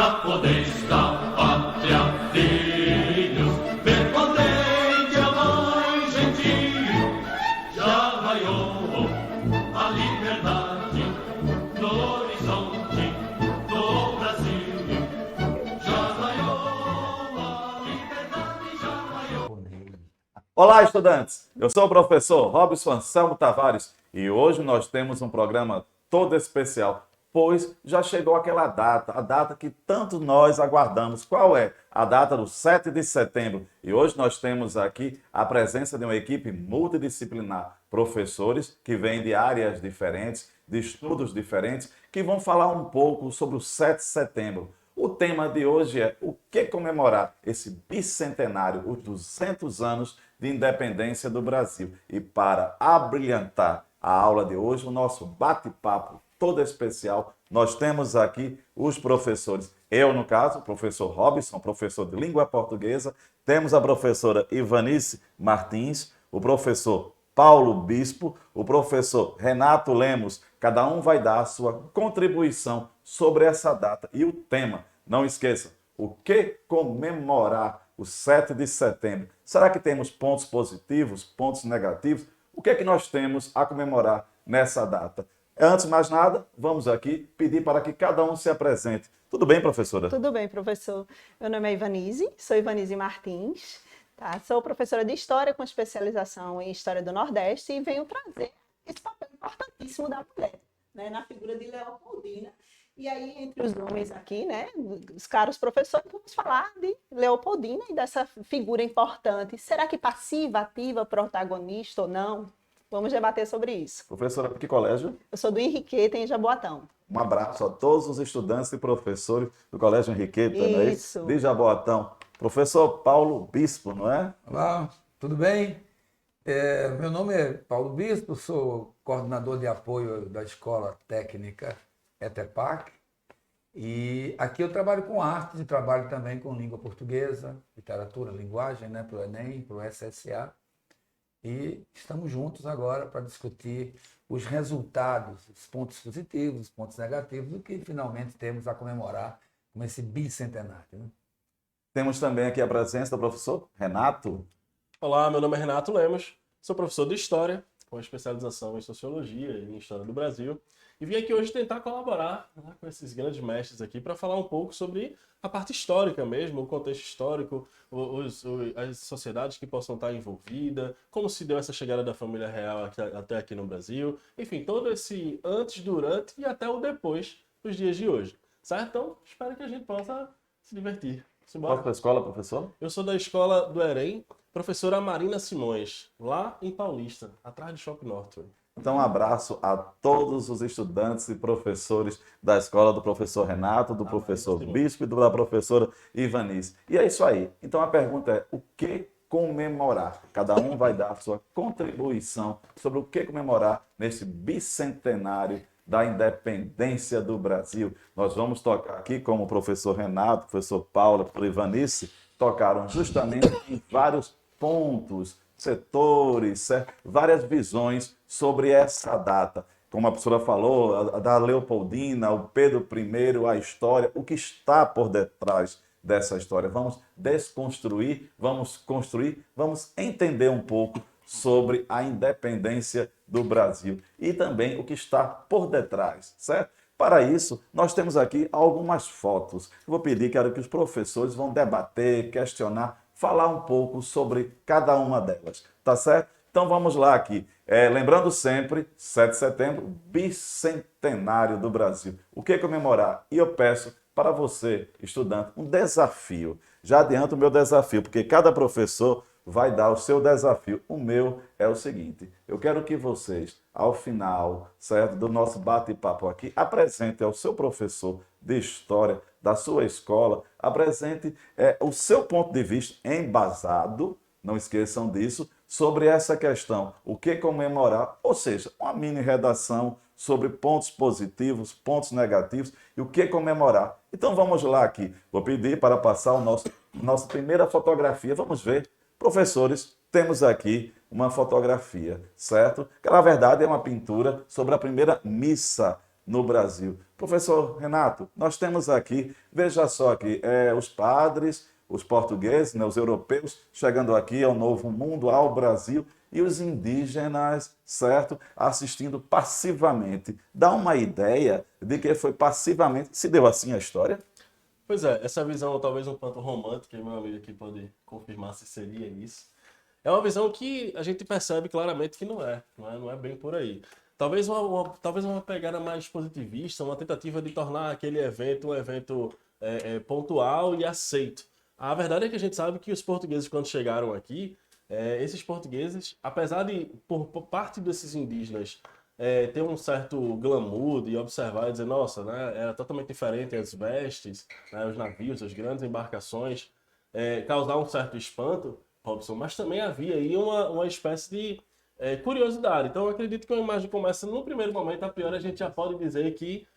na potestà patria, filhos, ver contente a mãe gentil, já raiou a liberdade no horizonte do Brasil, já raiou a liberdade, já raiou. Olá, estudantes! Eu sou o professor Robson Anselmo Tavares e hoje nós temos um programa todo especial, pois já chegou aquela data, a data que tanto nós aguardamos. Qual é? A data do 7 de setembro. E hoje nós temos aqui a presença de uma equipe multidisciplinar, professores que vêm de áreas diferentes, de estudos diferentes, que vão falar um pouco sobre o 7 de setembro. O tema de hoje é o que comemorar esse bicentenário, os 200 anos de independência do Brasil. E para abrilhantar a aula de hoje, o nosso bate-papo todo especial, nós temos aqui os professores. Eu, no caso, o professor Robson, professor de língua portuguesa, temos a professora Ivanice Martins, o professor Paulo Bispo, o professor Renato Lemos. Cada um vai dar a sua contribuição sobre essa data. E o tema, não esqueça, o que comemorar o 7 de setembro? Será que temos pontos positivos, pontos negativos? O que é que nós temos a comemorar nessa data? Antes de mais nada, vamos aqui pedir para que cada um se apresente. Tudo bem, professora? Tudo bem, professor. Meu nome é Ivanice, sou Ivanice Martins, tá? Sou professora de História com especialização em História do Nordeste e venho trazer esse papel importantíssimo da mulher, né, na figura de Leopoldina. E aí, entre os nomes aqui, né, os caros professores, vamos falar de Leopoldina e dessa figura importante. Será que passiva, ativa, protagonista ou não? Vamos debater sobre isso. Professora, que colégio? Eu sou do Henriqueta, em Jaboatão. Um abraço a todos os estudantes e professores do Colégio Henriqueta, não é Isso. de Jaboatão. Professor Paulo Bispo, não é? Olá, tudo bem? Meu nome é Paulo Bispo, sou coordenador de apoio da Escola Técnica ETEPAC e aqui eu trabalho com arte e trabalho também com língua portuguesa, literatura, linguagem, né, para o Enem, para o SSA. E estamos juntos agora para discutir os resultados, os pontos positivos, os pontos negativos, do que finalmente temos a comemorar com esse bicentenário, né? Temos também aqui a presença do professor Renato. Olá, meu nome é Renato Lemos, sou professor de História, com especialização em Sociologia e em História do Brasil, e vim aqui hoje tentar colaborar, né, com esses grandes mestres aqui para falar um pouco sobre a parte histórica mesmo, o contexto histórico, as sociedades que possam estar envolvidas, como se deu essa chegada da família real até aqui no Brasil, enfim, todo esse antes, durante e até o depois dos dias de hoje, certo? Então, espero que a gente possa se divertir. Qual é a escola, professor? Eu sou da escola do Erém, professora Marina Simões, lá em Paulista, atrás do Shopping Northway. Então, um abraço a todos os estudantes e professores da escola do professor Renato, do professor Bispo e da professora Ivanice. E é isso aí. Então, a pergunta é, o que comemorar? Cada um vai dar a sua contribuição sobre o que comemorar nesse bicentenário da independência do Brasil. Nós vamos tocar aqui, como o professor Renato, o professor Paulo, a professora Ivanice, tocaram justamente em vários pontos, setores, certo? Várias visões sobre essa data. Como a professora falou, a da Leopoldina, o Pedro I, a história, o que está por detrás dessa história. Vamos desconstruir, vamos construir, vamos entender um pouco sobre a independência do Brasil e também o que está por detrás, certo? Para isso, nós temos aqui algumas fotos. Eu vou pedir que os professores vão debater, questionar, falar um pouco sobre cada uma delas, tá certo? Então vamos lá aqui. Lembrando sempre, 7 de setembro, bicentenário do Brasil. O que comemorar? E eu peço para você, estudante, um desafio. Já adianto o meu desafio, porque cada professor vai dar o seu desafio. O meu é o seguinte, eu quero que vocês, ao final, certo, do nosso bate-papo aqui, apresentem ao seu professor de História da sua escola, apresente o seu ponto de vista embasado, não esqueçam disso, sobre essa questão, o que comemorar, ou seja, uma mini redação sobre pontos positivos, pontos negativos e o que comemorar. Então vamos lá aqui, vou pedir para passar nossa primeira fotografia, vamos ver. Professores, temos aqui uma fotografia, certo? Que na verdade é uma pintura sobre a primeira missa no Brasil. Professor Renato, nós temos aqui, veja só aqui, os padres, os portugueses, né, os europeus, chegando aqui ao Novo Mundo, ao Brasil, e os indígenas, certo, assistindo passivamente. Dá uma ideia de que foi passivamente, se deu assim a história? Pois é, essa visão talvez um tanto romântica, e meu amigo aqui pode confirmar se seria isso. É uma visão que a gente percebe claramente que não é bem por aí. Talvez uma pegada mais positivista, uma tentativa de tornar aquele evento um evento pontual e aceito. A verdade é que a gente sabe que os portugueses, quando chegaram aqui, esses portugueses, apesar de, por parte desses indígenas, ter um certo glamour de observar e dizer, nossa, né, era totalmente diferente as vestes, né, os navios, as grandes embarcações, causar um certo espanto, Robson, mas também havia aí uma espécie de curiosidade. Então, eu acredito que a imagem começa, no primeiro momento, a priori, a gente já pode dizer que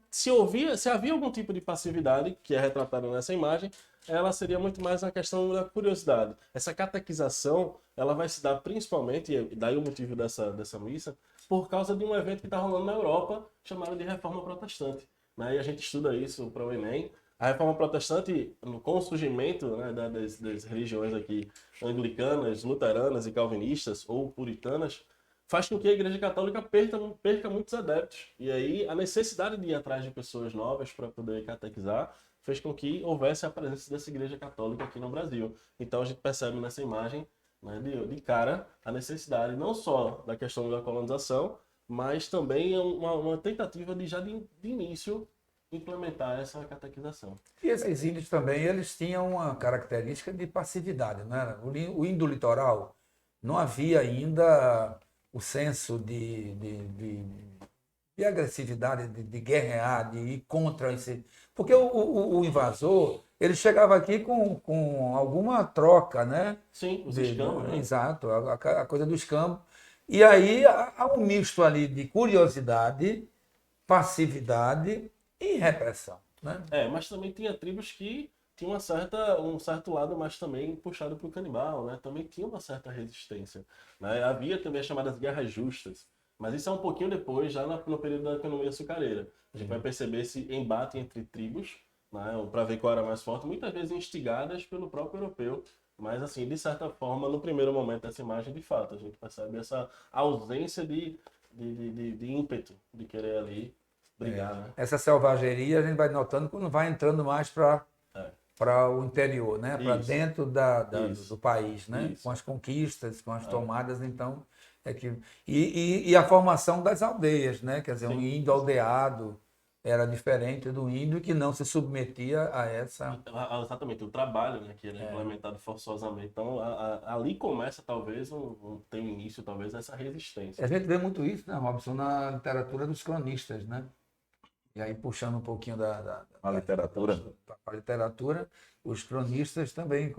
se havia algum tipo de passividade, que é retratada nessa imagem, ela seria muito mais uma questão da curiosidade. Essa catequização, ela vai se dar principalmente, e daí o motivo dessa missa, por causa de um evento que está rolando na Europa, chamado de Reforma Protestante. Né? E a gente estuda isso para o Enem. A Reforma Protestante, com o surgimento, né, das religiões aqui anglicanas, luteranas e calvinistas, ou puritanas, faz com que a Igreja Católica perca muitos adeptos. E aí a necessidade de ir atrás de pessoas novas para poder catequizar fez com que houvesse a presença dessa Igreja Católica aqui no Brasil. Então a gente percebe nessa imagem, né, de cara, a necessidade não só da questão da colonização, mas também uma tentativa de início implementar essa catequização. E esses índios também, eles tinham uma característica de passividade, não era? O índio litoral não havia ainda o senso de agressividade, de guerrear, de ir contra esse... Porque o invasor, ele chegava aqui com alguma troca, né? Sim, os escambos, né? Exato, a coisa do escambo. E aí há um misto ali de curiosidade, passividade e repressão, né? Mas também tinha tribos que tinham um certo lado, mas também puxado para o canibal, né? Também tinha uma certa resistência, né? Havia também as chamadas guerras justas, mas isso é um pouquinho depois, já no período da economia açucareira. A gente vai perceber esse embate entre tribos, né? Para ver qual era mais forte, muitas vezes instigadas pelo próprio europeu, mas assim, de certa forma, no primeiro momento dessa imagem, de fato, a gente percebe essa ausência de ímpeto de querer ali brigar, né? Essa selvageria a gente vai notando quando vai entrando mais para o interior, né? Para Isso. dentro do país, né? Isso. Com as conquistas, com as tomadas, então e a formação das aldeias, né? Quer dizer, um Sim. índio aldeado era diferente do índio que não se submetia a essa. Exatamente, o trabalho, né, que era implementado forçosamente. Então, ali começa, talvez, tem um início, talvez, essa resistência. A gente vê muito isso, né, Robson, na literatura dos cronistas, né? E aí, puxando um pouquinho A literatura. a literatura, os cronistas também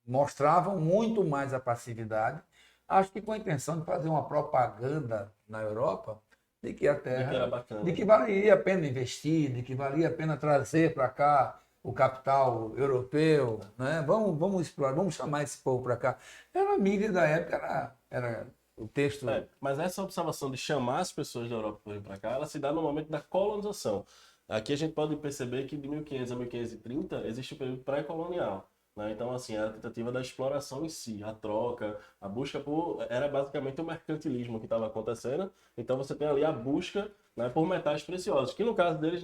mostravam muito mais a passividade, acho que com a intenção de fazer uma propaganda na Europa de que a terra, que era bacana. de que valia a pena investir, de que valia a pena trazer para cá o capital europeu, né? Vamos explorar, vamos chamar esse povo para cá. Era a mídia da época, era o texto. Mas essa observação de chamar as pessoas da Europa para vir para cá, ela se dá no momento da colonização. Aqui a gente pode perceber que de 1500 a 1530 existe o período pré-colonial. Né? Então, assim, era a tentativa da exploração em si, a troca, a busca era basicamente o mercantilismo que estava acontecendo. Então, você tem ali a busca, né, por metais preciosos, que no caso deles,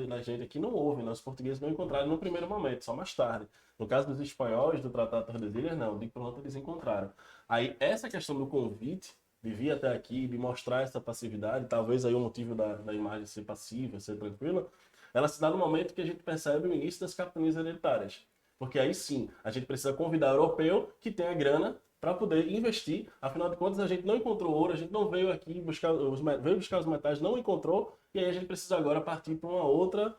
da gente aqui, não houve, né? Os portugueses não encontraram no primeiro momento, só mais tarde. No caso dos espanhóis, do Tratado de Tordesilhas, não, de pronto eles encontraram. Aí, essa questão do convite, de vir até aqui, de mostrar essa passividade, talvez aí o motivo da imagem ser passiva, ser tranquila, ela se dá no momento que a gente percebe o início das capitanias hereditárias. Porque aí sim, a gente precisa convidar o europeu que tem a grana para poder investir. Afinal de contas, a gente não encontrou ouro, a gente não veio aqui veio buscar os metais, não encontrou, e aí a gente precisa agora partir para um outro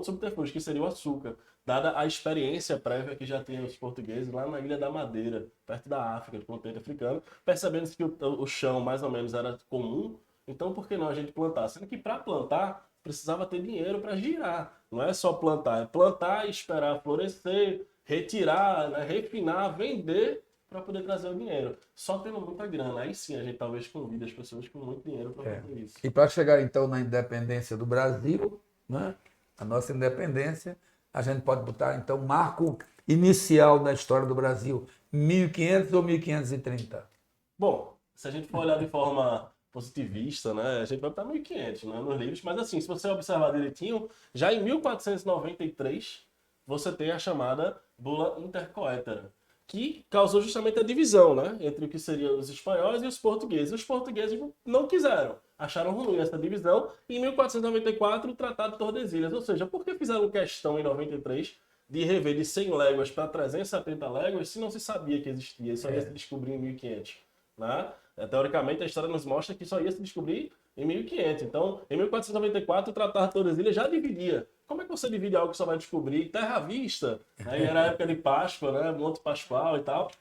subterfúgio, que seria o açúcar. Dada a experiência prévia que já tinham os portugueses lá na Ilha da Madeira, perto da África, do continente africano, percebendo que o chão mais ou menos era comum, então por que não a gente plantar? Sendo que para plantar, precisava ter dinheiro para girar. Não é só plantar, é plantar, esperar florescer, retirar, né, refinar, vender para poder trazer o dinheiro. Só tendo muita grana. Aí sim a gente talvez convide as pessoas com muito dinheiro para fazer isso. E para chegar então na independência do Brasil, né, a nossa independência, a gente pode botar então marco inicial da história do Brasil, 1500 ou 1530? Bom, se a gente for olhar de forma positivista, né, a gente vai para 1500, né, nos livros, mas assim, se você observar direitinho, já em 1493 você tem a chamada Bula Intercoetera, que causou justamente a divisão, né, entre o que seriam os espanhóis e os portugueses. Os portugueses não quiseram, acharam ruim essa divisão, e em 1494 o Tratado de Tordesilhas, ou seja, por que fizeram questão em 93 de rever de 100 léguas para 370 léguas se não se sabia que existia, só ia se descobrir em 1500, né? Teoricamente, a história nos mostra que só ia se descobrir em 1500. Então, em 1494, o Tratado de Tordesilhas já dividia. Como é que você divide algo que só vai descobrir? Terra à vista. Aí era a época de Páscoa, né? Monte Pascoal e tal.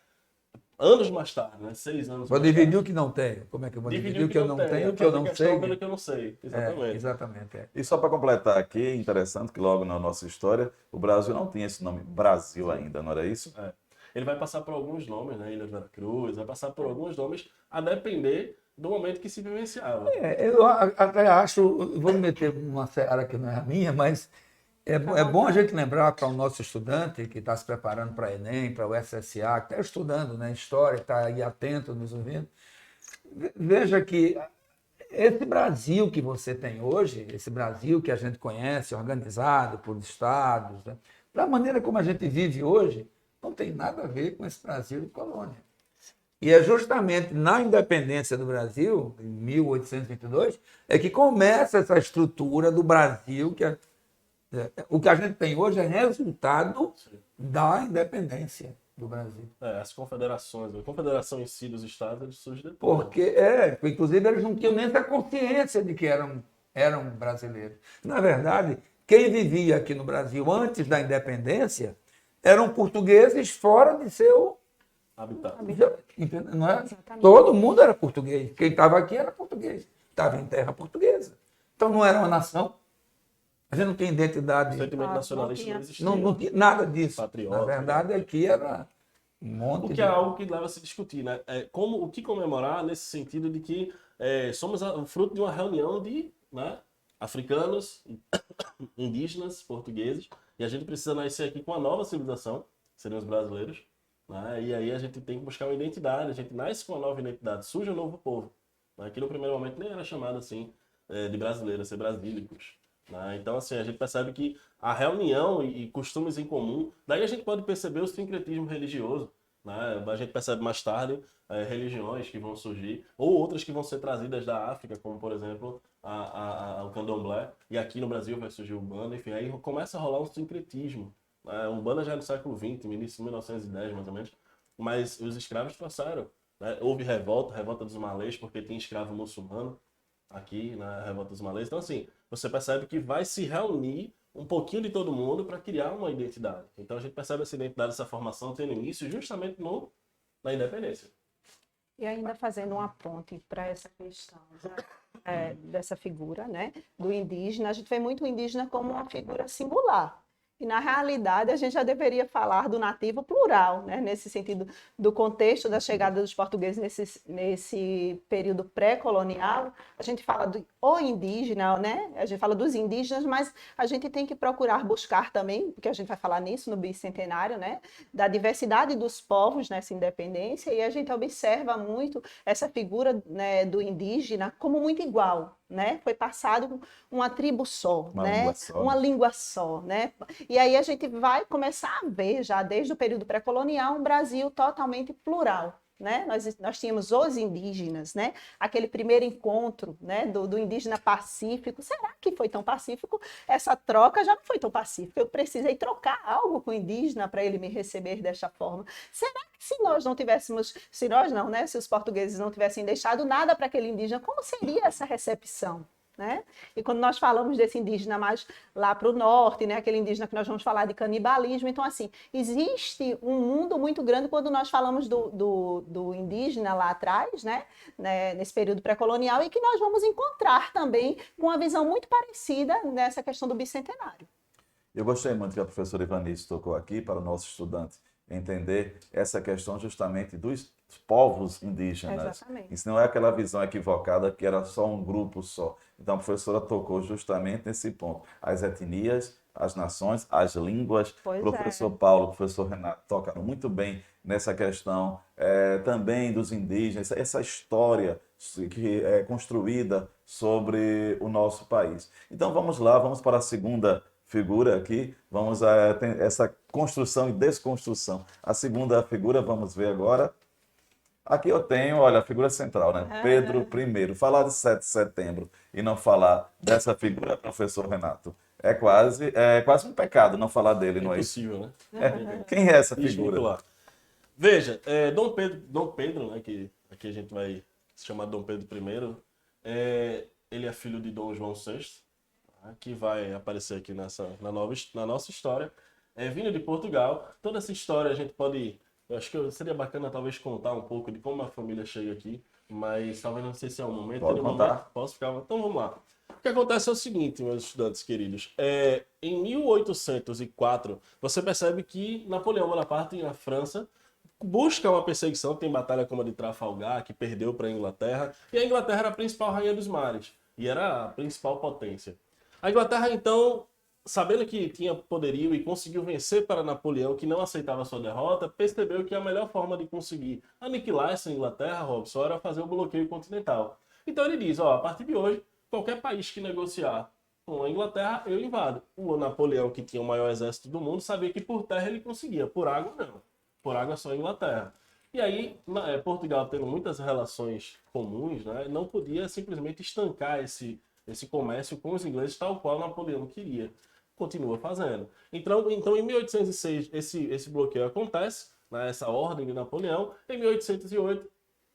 Anos mais tarde, né? 6 anos Vou mais dividir tarde. o que não tenho. Como é que eu vou dividir Dividir o que eu não tenho, o que eu não sei? Pelo que eu não sei. Exatamente. Exatamente. E só para completar aqui, é interessante que logo na nossa história, o Brasil não tinha esse nome Brasil ainda, não era isso? É. Ele vai passar por alguns nomes, né? Ilha de Veracruz, vai passar por alguns nomes a depender do momento que se vivenciava. Eu até acho, vou me meter numa seara que não é a minha, mas é bom a gente lembrar para o nosso estudante que está se preparando para Enem, para o SSA, que está estudando, né, história, está aí atento, nos ouvindo. Veja que esse Brasil que você tem hoje, esse Brasil que a gente conhece, organizado por estados, né, da maneira como a gente vive hoje, não tem nada a ver com esse Brasil de colônia. E é justamente na independência do Brasil, em 1822, é que começa essa estrutura do Brasil, que o que a gente tem hoje é resultado da independência do Brasil. As confederações, a confederação em si dos estados, ele surge depois. Porque, inclusive, eles não tinham nem essa consciência de que eram brasileiros. Na verdade, quem vivia aqui no Brasil antes da independência eram portugueses fora de seu Habitat. não é? Todo mundo era português. Quem estava aqui era português. Estava em terra portuguesa. Então não era uma nação. A gente não tem identidade. O sentimento nacionalista não existia. Não tinha nada disso. Patriota. Na verdade, aqui era um monte O que de... é algo que leva a se discutir, né? O que comemorar nesse sentido de que somos o fruto de uma reunião de, né, africanos, indígenas, portugueses, e a gente precisa nascer aqui com uma nova civilização, que seriam os brasileiros, né? E aí a gente tem que buscar uma identidade, a gente nasce com uma nova identidade, surge um novo povo, né? Que no primeiro momento nem era chamado assim de brasileiro, ser brasílicos. Né? Então, assim, a gente percebe que a reunião e costumes em comum, daí a gente pode perceber o sincretismo religioso, né? A gente percebe mais tarde religiões que vão surgir, ou outras que vão ser trazidas da África, como, por exemplo, o candomblé, e aqui no Brasil vai surgir o Umbanda, enfim, aí começa a rolar um sincretismo. A Umbanda já é no século XX, início de 1910, mais ou menos, mas os escravos passaram. Né? Houve revolta dos malês, porque tinha escravo muçulmano aqui na revolta dos malês. Então, assim, você percebe que vai se reunir um pouquinho de todo mundo para criar uma identidade. Então, a gente percebe essa identidade, essa formação tendo início justamente na independência. E ainda fazendo uma ponte para essa questão dessa figura, né, do indígena, a gente vê muito o indígena como uma figura singular. E, na realidade, a gente já deveria falar do nativo plural, né? Nesse sentido do contexto da chegada dos portugueses nesse período pré-colonial. A gente fala do indígena, né? A gente fala dos indígenas, mas a gente tem que procurar buscar também, porque a gente vai falar nisso no bicentenário, né? Da diversidade dos povos nessa independência, e a gente observa muito essa figura, né, do indígena como muito igual. Né? Foi passado uma tribo só, uma língua só, né? E aí a gente vai começar a ver, já desde o período pré-colonial, um Brasil totalmente plural. Né? Nós tínhamos os indígenas, né? Aquele primeiro encontro, né, do indígena pacífico. Será que foi tão pacífico? Essa troca já não foi tão pacífica. Eu precisei trocar algo com o indígena para ele me receber desta forma. Será que se nós não tivéssemos, se nós não, né, se os portugueses não tivessem deixado nada para aquele indígena, como seria essa recepção? Né? E quando nós falamos desse indígena mais lá para o norte, né? Aquele indígena que nós vamos falar de canibalismo, então assim, existe um mundo muito grande quando nós falamos do indígena lá atrás, né? Nesse período pré-colonial, e que nós vamos encontrar também com uma visão muito parecida nessa questão do bicentenário. Eu gostei muito que a professora Ivanice tocou aqui para o nosso estudante entender essa questão justamente dos povos indígenas. Exatamente. Isso não é aquela visão equivocada que era só um grupo só. Então a professora tocou justamente nesse ponto. As etnias, as nações, as línguas. Pois O professor Paulo, o professor Renato tocaram muito bem nessa questão também dos indígenas, essa história que é construída sobre o nosso país. Então vamos lá, vamos para a segunda figura aqui, vamos a essa construção e desconstrução. A segunda figura, vamos ver agora. Aqui eu tenho, olha, a figura central, né? Pedro I. Falar de 7 de setembro e não falar dessa figura, professor Renato, é quase um pecado não falar dele, não é isso? Impossível, né? Quem é essa figura? Desvincular. Veja, Dom Pedro, né, que aqui a gente vai se chamar Dom Pedro I, ele é filho de Dom João VI, tá, que vai aparecer aqui na nossa história. Vindo de Portugal, toda essa história a gente pode... Eu acho que seria bacana talvez contar um pouco de como a família chega aqui, mas talvez não sei se é o momento. Pode contar. Posso ficar? Então vamos lá. O que acontece é o seguinte, meus estudantes queridos. Em 1804, você percebe que Napoleão Bonaparte, na França, busca uma perseguição. Tem batalha como a de Trafalgar, que perdeu para a Inglaterra. E a Inglaterra era a principal rainha dos mares. E era a principal potência. A Inglaterra, então, sabendo que tinha poderio e conseguiu vencer para Napoleão, que não aceitava sua derrota, percebeu que a melhor forma de conseguir aniquilar essa Inglaterra, Robson, era fazer o bloqueio continental. Então ele diz, a partir de hoje, qualquer país que negociar com a Inglaterra, eu invado. O Napoleão, que tinha o maior exército do mundo, sabia que por terra ele conseguia, por água não. Por água só a Inglaterra. E aí, Portugal, tendo muitas relações comuns, né, não podia simplesmente estancar esse comércio com os ingleses, tal qual Napoleão queria. Continua fazendo. Então em 1806, esse bloqueio acontece, né, essa ordem de Napoleão. Em 1808,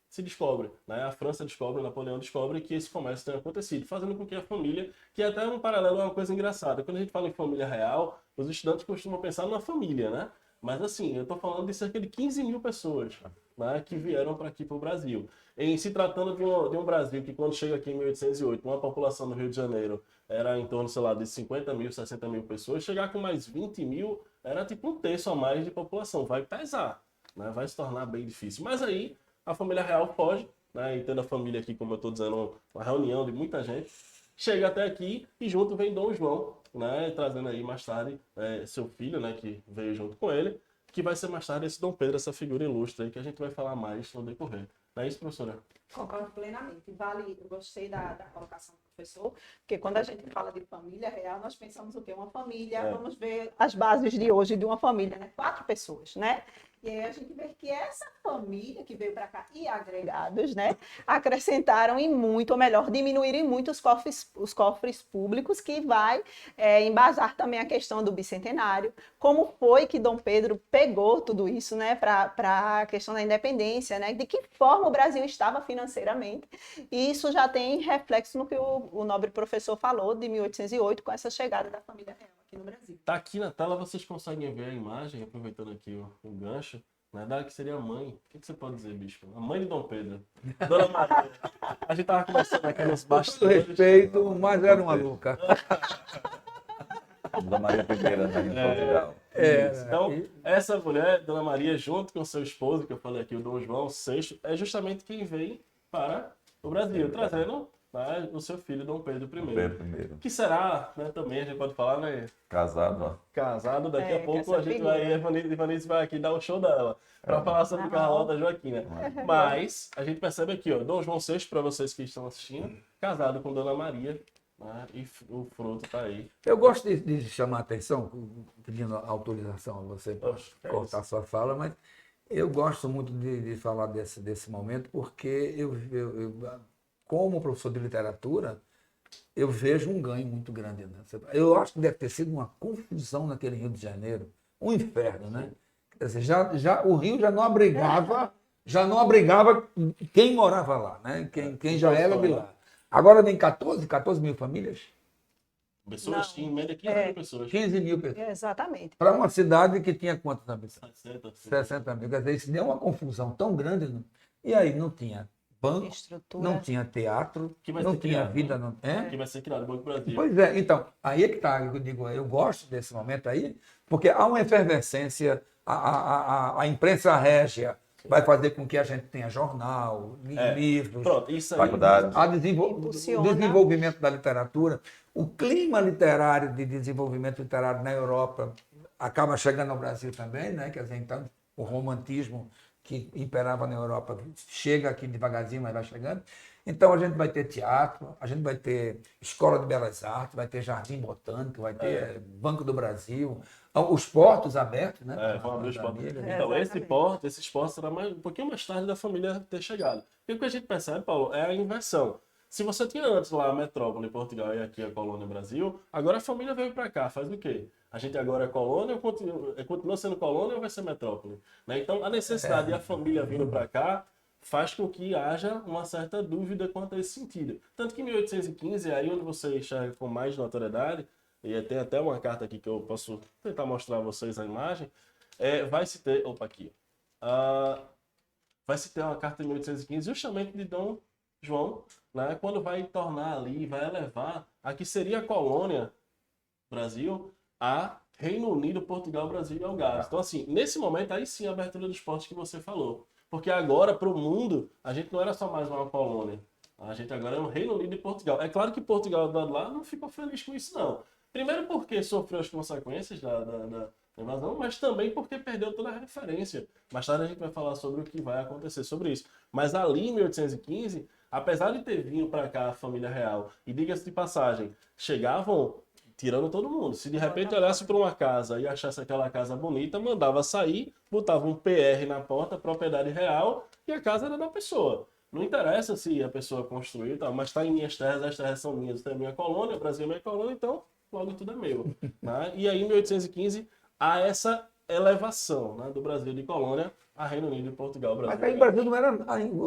se descobre, né, a França descobre, Napoleão descobre que esse comércio tem acontecido, fazendo com que a família, que até um paralelo é uma coisa engraçada. Quando a gente fala em família real, os estudantes costumam pensar numa família, né? Mas assim, eu estou falando de cerca de 15 mil pessoas, né, que vieram para aqui, para o Brasil. Em se tratando de um Brasil que, quando chega aqui em 1808, uma população no Rio de Janeiro era em torno, sei lá, de 50 mil, 60 mil pessoas, chegar com mais 20 mil era tipo um terço a mais de população. Vai pesar, né, vai se tornar bem difícil. Mas aí a família real foge, né, e tendo a família aqui, como eu estou dizendo, uma reunião de muita gente, chega até aqui e junto vem Dom João, né, trazendo aí mais tarde seu filho, né, que veio junto com ele, que vai ser mais tarde esse Dom Pedro, essa figura ilustre aí, que a gente vai falar mais no decorrer. Não é isso, professora? Concordo plenamente. Eu gostei da colocação do professor, porque quando a gente fala de família real, nós pensamos o quê? Uma família, vamos ver as bases de hoje de uma família, né? 4 pessoas, né? E aí a gente vê que essa família que veio para cá e agregados, né, acrescentaram em muito, ou melhor, diminuíram em muito os cofres públicos, que vai embasar também a questão do bicentenário. Como foi que Dom Pedro pegou tudo isso, né, para a questão da independência, né, de que forma o Brasil estava financeiramente. E isso já tem reflexo no que o nobre professor falou de 1808, com essa chegada da família real aqui no Brasil. Tá aqui na tela, vocês conseguem ver a imagem, aproveitando aqui o gancho, né, da que seria a mãe. O que você pode dizer, bispo? A mãe de Dom Pedro. Dona Maria. A gente tava conversando aqui nos Com bastidores. respeito, mas era uma louca. Da Maria I, né, em Portugal. Então, essa mulher, Dona Maria, junto com seu esposo, que eu falei aqui, o Dom João VI, é justamente quem vem para o Brasil, trazendo, né, o seu filho, Dom Pedro I. Pedro I. Que será, né, também, a gente pode falar, né, Casado, ó. casado, daqui a pouco essa a gente figura. vai, Evanice vai aqui dar o show dela, para falar sobre Carlota Joaquina. Mas, a gente percebe aqui, ó, Dom João VI, para vocês que estão assistindo, casado com Dona Maria, né, e o fruto tá aí. Eu gosto de chamar a atenção, pedindo autorização a você para Oxe, é cortar sua fala, mas eu gosto muito de falar desse momento, porque eu, como professor de literatura, eu vejo um ganho muito grande. Né? Eu acho que deve ter sido uma confusão naquele Rio de Janeiro, um inferno, né? Quer dizer, o Rio já não abrigava quem morava lá, né? Quem já era de lá. Agora tem 14 mil famílias, Pessoas, Não. em média, 15 mil pessoas. 15 mil pessoas. Exatamente. Para uma cidade que tinha quantos habitantes? 60. 60 mil. Quer dizer, isso deu uma confusão tão grande. Né? E aí não tinha banco, Estrutura. não tinha teatro, Que vai não ser tinha criado, vida. né? Não, Que vai ser criado no Banco do Brasil. Pois é, então, aí é que está, eu digo, eu gosto desse momento aí, porque há uma efervescência, a imprensa régia vai fazer com que a gente tenha jornal, livros, Pronto, isso aí. Faculdade. o Impulsiona. desenvolvimento da literatura, o clima literário de desenvolvimento literário na Europa acaba chegando ao Brasil também, né? Quer dizer, então, o romantismo que imperava na Europa chega aqui devagarzinho, mas vai chegando. Então, a gente vai ter teatro, a gente vai ter Escola de Belas Artes, vai ter Jardim Botânico, vai ter Banco do Brasil, os portos abertos, né? Vamos abrir os portos. Amigas. Então, Exatamente. esses portos será um pouquinho mais tarde da família ter chegado. E o que a gente percebe, Paulo, é a inversão. Se você tinha antes lá a metrópole Portugal e aqui a colônia Brasil, agora a família veio para cá, faz o quê? A gente agora é colônia ou continua sendo colônia ou vai ser metrópole? Né? Então, a necessidade de a família vindo para cá faz com que haja uma certa dúvida quanto a esse sentido. Tanto que em 1815, aí onde você enxerga com mais notoriedade, e tem até uma carta aqui que eu posso tentar mostrar a vocês a imagem, vai se ter... Opa, aqui. Vai se ter uma carta em 1815 justamente de Dom João, né, quando vai tornar ali, vai elevar a que seria a colônia Brasil a Reino Unido, Portugal, Brasil e Algarve. Então, assim, nesse momento, aí sim a abertura dos portos que você falou. Porque agora, para o mundo, a gente não era só mais uma colônia. A gente agora é um Reino Unido e Portugal. É claro que Portugal, do lado lá, não ficou feliz com isso, não. Primeiro porque sofreu as consequências da invasão, mas também porque perdeu toda a referência. Mais tarde a gente vai falar sobre o que vai acontecer sobre isso. Mas ali, em 1815, apesar de ter vindo para cá a família real, e diga-se de passagem, chegavam tirando todo mundo. Se de repente olhasse para uma casa e achasse aquela casa bonita, mandava sair, botava um PR na porta, propriedade real, e a casa era da pessoa. Não interessa se a pessoa construiu e tal, mas está em minhas terras, as terras são minhas, é minha colônia, o Brasil é minha colônia, então logo tudo é meu. Né? E aí, em 1815, há essa elevação, né, do Brasil de colônia a Reino Unido e Portugal. Mas aí o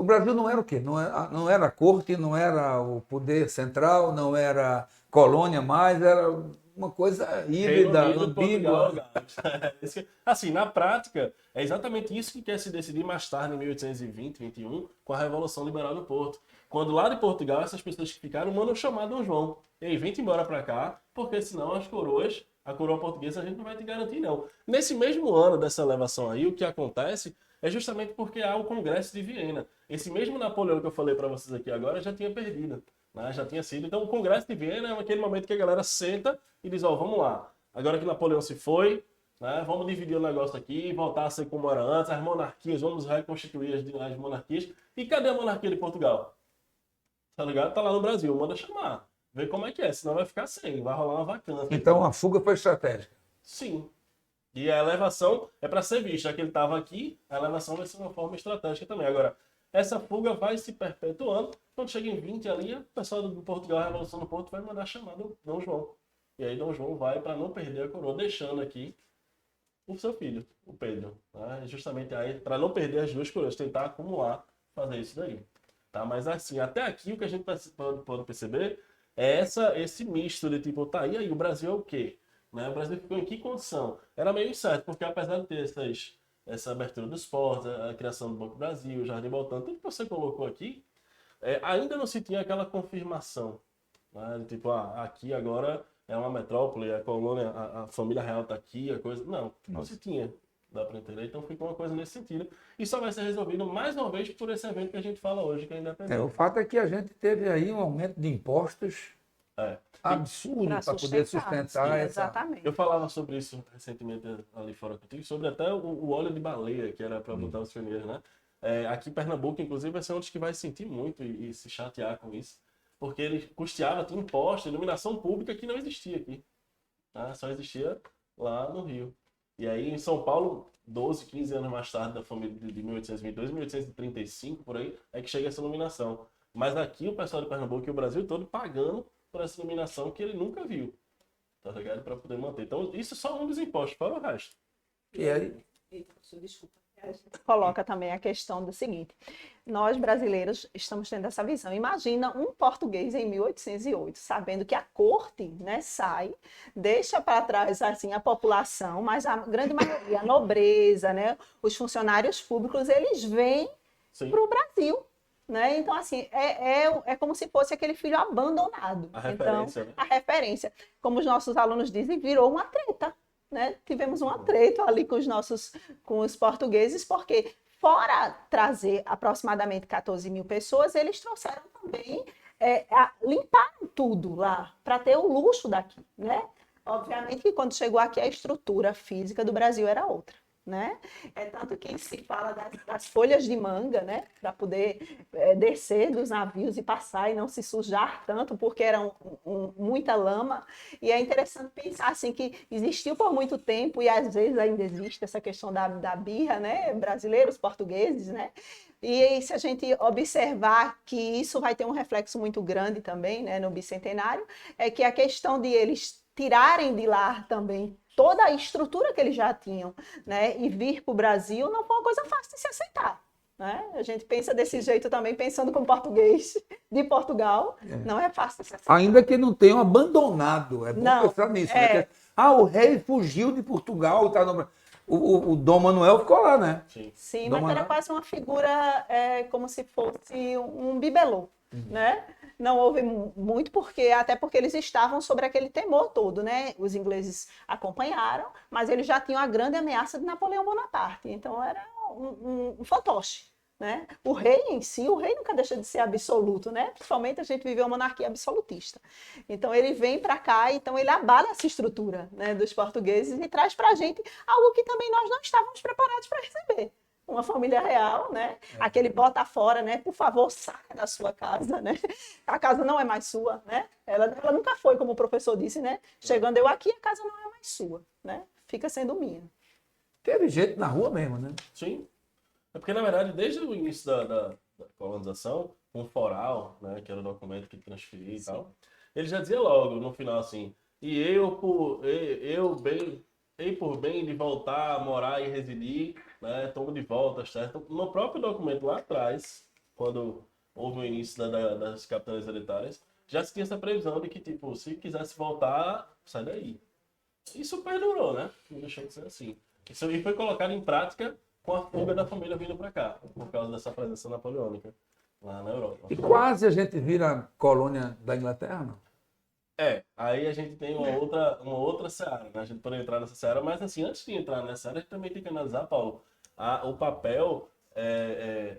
Brasil não era o quê? Não era a corte, não era o poder central, não era colônia mais, era uma coisa híbrida, Reino Unido, Portugal, ambígua. Algarve. Assim, na prática, é exatamente isso que quer se decidir mais tarde, em 1820, 21, com a Revolução Liberal do Porto. Quando lá de Portugal, essas pessoas que ficaram mandam chamar Dom João. E aí, vem embora para cá, porque senão as coroas, a coroa portuguesa, a gente não vai te garantir, não. Nesse mesmo ano dessa elevação aí, o que acontece é justamente porque há o Congresso de Viena. Esse mesmo Napoleão que eu falei para vocês aqui agora já tinha perdido. Né? Já tinha sido. Então, o Congresso de Viena é aquele momento que a galera senta e diz, ó, vamos lá. Agora que Napoleão se foi, né, vamos dividir o negócio aqui, voltar a ser como era antes, as monarquias, vamos reconstituir as monarquias. E cadê a monarquia de Portugal? Tá ligado? Tá lá no Brasil, manda chamar. Vê como é que é, senão vai ficar sem, vai rolar uma vacância. Então a fuga foi estratégica. Sim. E a elevação é para ser vista. Já que ele estava aqui, a elevação vai ser uma forma estratégica também. Agora, essa fuga vai se perpetuando. Quando chega em 20 ali, o pessoal do Portugal, a Revolução do Porto, vai mandar chamar do Dom João. E aí Dom João vai para não perder a coroa, deixando aqui o seu filho, o Pedro. Né? Justamente aí, para não perder as duas coroas, tentar acumular, fazer isso daí. Tá? Mas assim, até aqui o que a gente pode perceber é esse misto de tipo, tá, e aí o Brasil é o quê? Né? O Brasil ficou em que condição? Era meio incerto, porque apesar de ter essa abertura dos portos, a criação do Banco do Brasil, o Jardim Botânico, tudo que você colocou aqui, ainda não se tinha aquela confirmação. Né? Tipo, aqui agora é uma metrópole, a colônia, a família real está aqui, a coisa... Não se tinha, dá para entender. Então ficou uma coisa nesse sentido. E só vai ser resolvido, mais uma vez, por esse evento que a gente fala hoje, que é a independência. O fato é que a gente teve aí um aumento de impostos absurdo para poder sustentar essa... Exatamente. Eu falava sobre isso recentemente ali fora contigo, sobre até o óleo de baleia, que era para botar os pioneiros, né? Aqui em Pernambuco, inclusive, vai ser um dos que vai sentir muito e se chatear com isso, porque ele custeava, tinha imposto, iluminação pública que não existia aqui. Tá? Só existia lá no Rio. E aí em São Paulo, 12, 15 anos mais tarde, da família de 1822, 1835, por aí, é que chega essa iluminação. Mas aqui o pessoal de Pernambuco e o Brasil todo pagando por essa iluminação que ele nunca viu. Tá ligado? Para poder manter. Então, isso é só um dos impostos, fora o resto. E aí, Desculpa. Coloca também a questão do seguinte: nós brasileiros estamos tendo essa visão. Imagina um português em 1808, sabendo que a corte, né, sai, deixa para trás assim a população, mas a grande maioria, a nobreza, né, os funcionários públicos, eles vêm para o Brasil. Né? Então, assim, é como se fosse aquele filho abandonado. A referência, então, né? A referência. Como os nossos alunos dizem, virou uma treta. né, tivemos um atrito ali com os portugueses, porque fora trazer aproximadamente 14 mil pessoas, eles trouxeram também, limparam tudo lá, para ter o luxo daqui, né? Obviamente que quando chegou aqui a estrutura física do Brasil era outra, né? É tanto que se fala das folhas de manga, né? Para poder descer dos navios e passar e não se sujar tanto, porque era muita lama. E é interessante pensar assim que existiu por muito tempo e às vezes ainda existe essa questão da birra, né? Brasileiros, portugueses, né? E se a gente observar que isso vai ter um reflexo muito grande também, né, no bicentenário, é que a questão de eles tirarem de lá também toda a estrutura que eles já tinham, né, e vir para o Brasil não foi uma coisa fácil de se aceitar, né? A gente pensa desse jeito também, pensando como português de Portugal, não é fácil de se aceitar. Ainda que não tenham abandonado, é bom Não, pensar nisso. Né? O rei fugiu de Portugal, tá no... o Dom Manuel ficou lá, né? Sim, Dom mas era Manuel. quase uma figura como se fosse um bibelô, né? Não houve muito até porque eles estavam sobre aquele temor todo, né? Os ingleses acompanharam, mas eles já tinham a grande ameaça de Napoleão Bonaparte, então era um fantoche, né? O rei em si, o rei nunca deixa de ser absoluto, né? Principalmente a gente viveu uma monarquia absolutista. Então ele vem para cá, então ele abala essa estrutura, né, dos portugueses e traz para a gente algo que também nós não estávamos preparados para receber. Uma família real, né? Aquele bota fora, né? Por favor, saia da sua casa, né? A casa não é mais sua, né? Ela nunca foi, como o professor disse, né? Chegando eu aqui, a casa não é mais sua, né? Fica sendo minha. Teve gente na rua mesmo, né? Sim. É porque, na verdade, desde o início da colonização, um foral, né, que era o documento que transferia e tal, ele já dizia logo, no final, assim, por bem de voltar a morar e residir, né, tomo de volta, certo? No próprio documento lá atrás, quando houve o início das capitanias hereditárias, já se tinha essa previsão de que, tipo, se quisesse voltar, sai daí. Isso perdurou, né? Não deixou de ser assim. Isso aí foi colocado em prática com a fuga da família vindo para cá, por causa dessa presença napoleônica lá na Europa. E quase a gente vira colônia da Inglaterra, não? Aí a gente tem uma outra seara, né? A gente pode entrar nessa seara, mas assim, antes de entrar nessa seara, a gente também tem que analisar, Paulo, o papel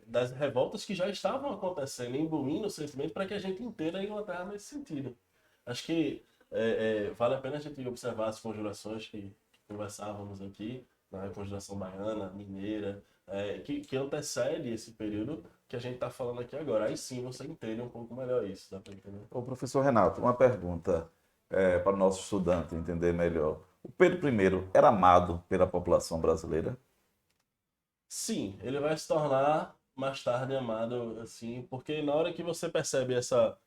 das revoltas que já estavam acontecendo, imbuindo o sentimento para que a gente entenda a Inglaterra nesse sentido. Acho que vale a pena a gente observar as conjurações que conversávamos aqui, na conjuração baiana, mineira, que antecede esse período que a gente está falando aqui agora. Aí sim você entende um pouco melhor isso, dá para entender? Ô, professor Renato, uma pergunta para o nosso estudante entender melhor. O Pedro I era amado pela população brasileira? Sim, ele vai se tornar mais tarde amado, assim, porque na hora que você percebe essa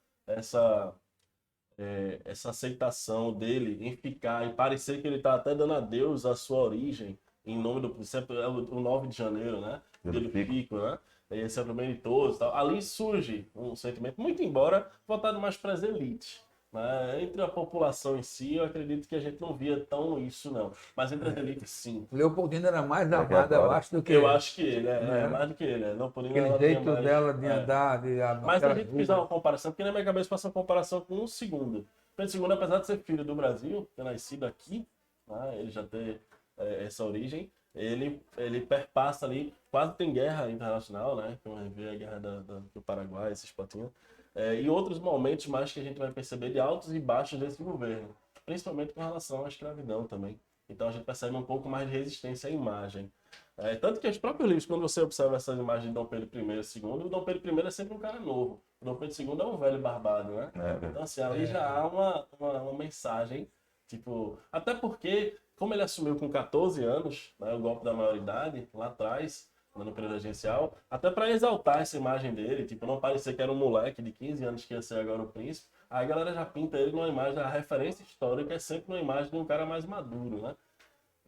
aceitação dele em ficar, em parecer que ele está até dando adeus à sua origem, em nome do... Sempre é o 9 de janeiro, né? Pelo pico, né? E esse é o primeiro de todos e tal. Ali surge um sentimento, muito embora voltado mais para as elites. Né? Entre a população em si, eu acredito que a gente não via tão isso, não. Mas entre as elites, sim. Leopoldina era mais amada, eu acho, do que Eu acho que ele, mais do que ele. Leopoldina, aquele ela jeito tinha mais, dela de andar, de Mas se a gente fizer uma comparação, porque na minha cabeça passa uma comparação com um segundo. Pedro II, apesar de ser filho do Brasil, ter nascido aqui, né, ele já ter essa origem, ele perpassa ali, quase tem guerra internacional, né? Como a gente vê a guerra do Paraguai, esses potinhos. E outros momentos mais que a gente vai perceber de altos e baixos desse governo, principalmente com relação à escravidão também. Então a gente percebe um pouco mais de resistência à imagem. Tanto que os próprios livros, quando você observa essas imagens de Dom Pedro I e II, o Dom Pedro I é sempre um cara novo. O Dom Pedro II é um velho barbado, né? Então assim, ali já há uma mensagem, tipo... Até porque, como ele assumiu com 14 anos, né, o golpe da maioridade, lá atrás, no período agencial, até para exaltar essa imagem dele, tipo, não parecer que era um moleque de 15 anos que ia ser agora o príncipe, aí a galera já pinta ele numa imagem, a referência histórica é sempre uma imagem de um cara mais maduro, né?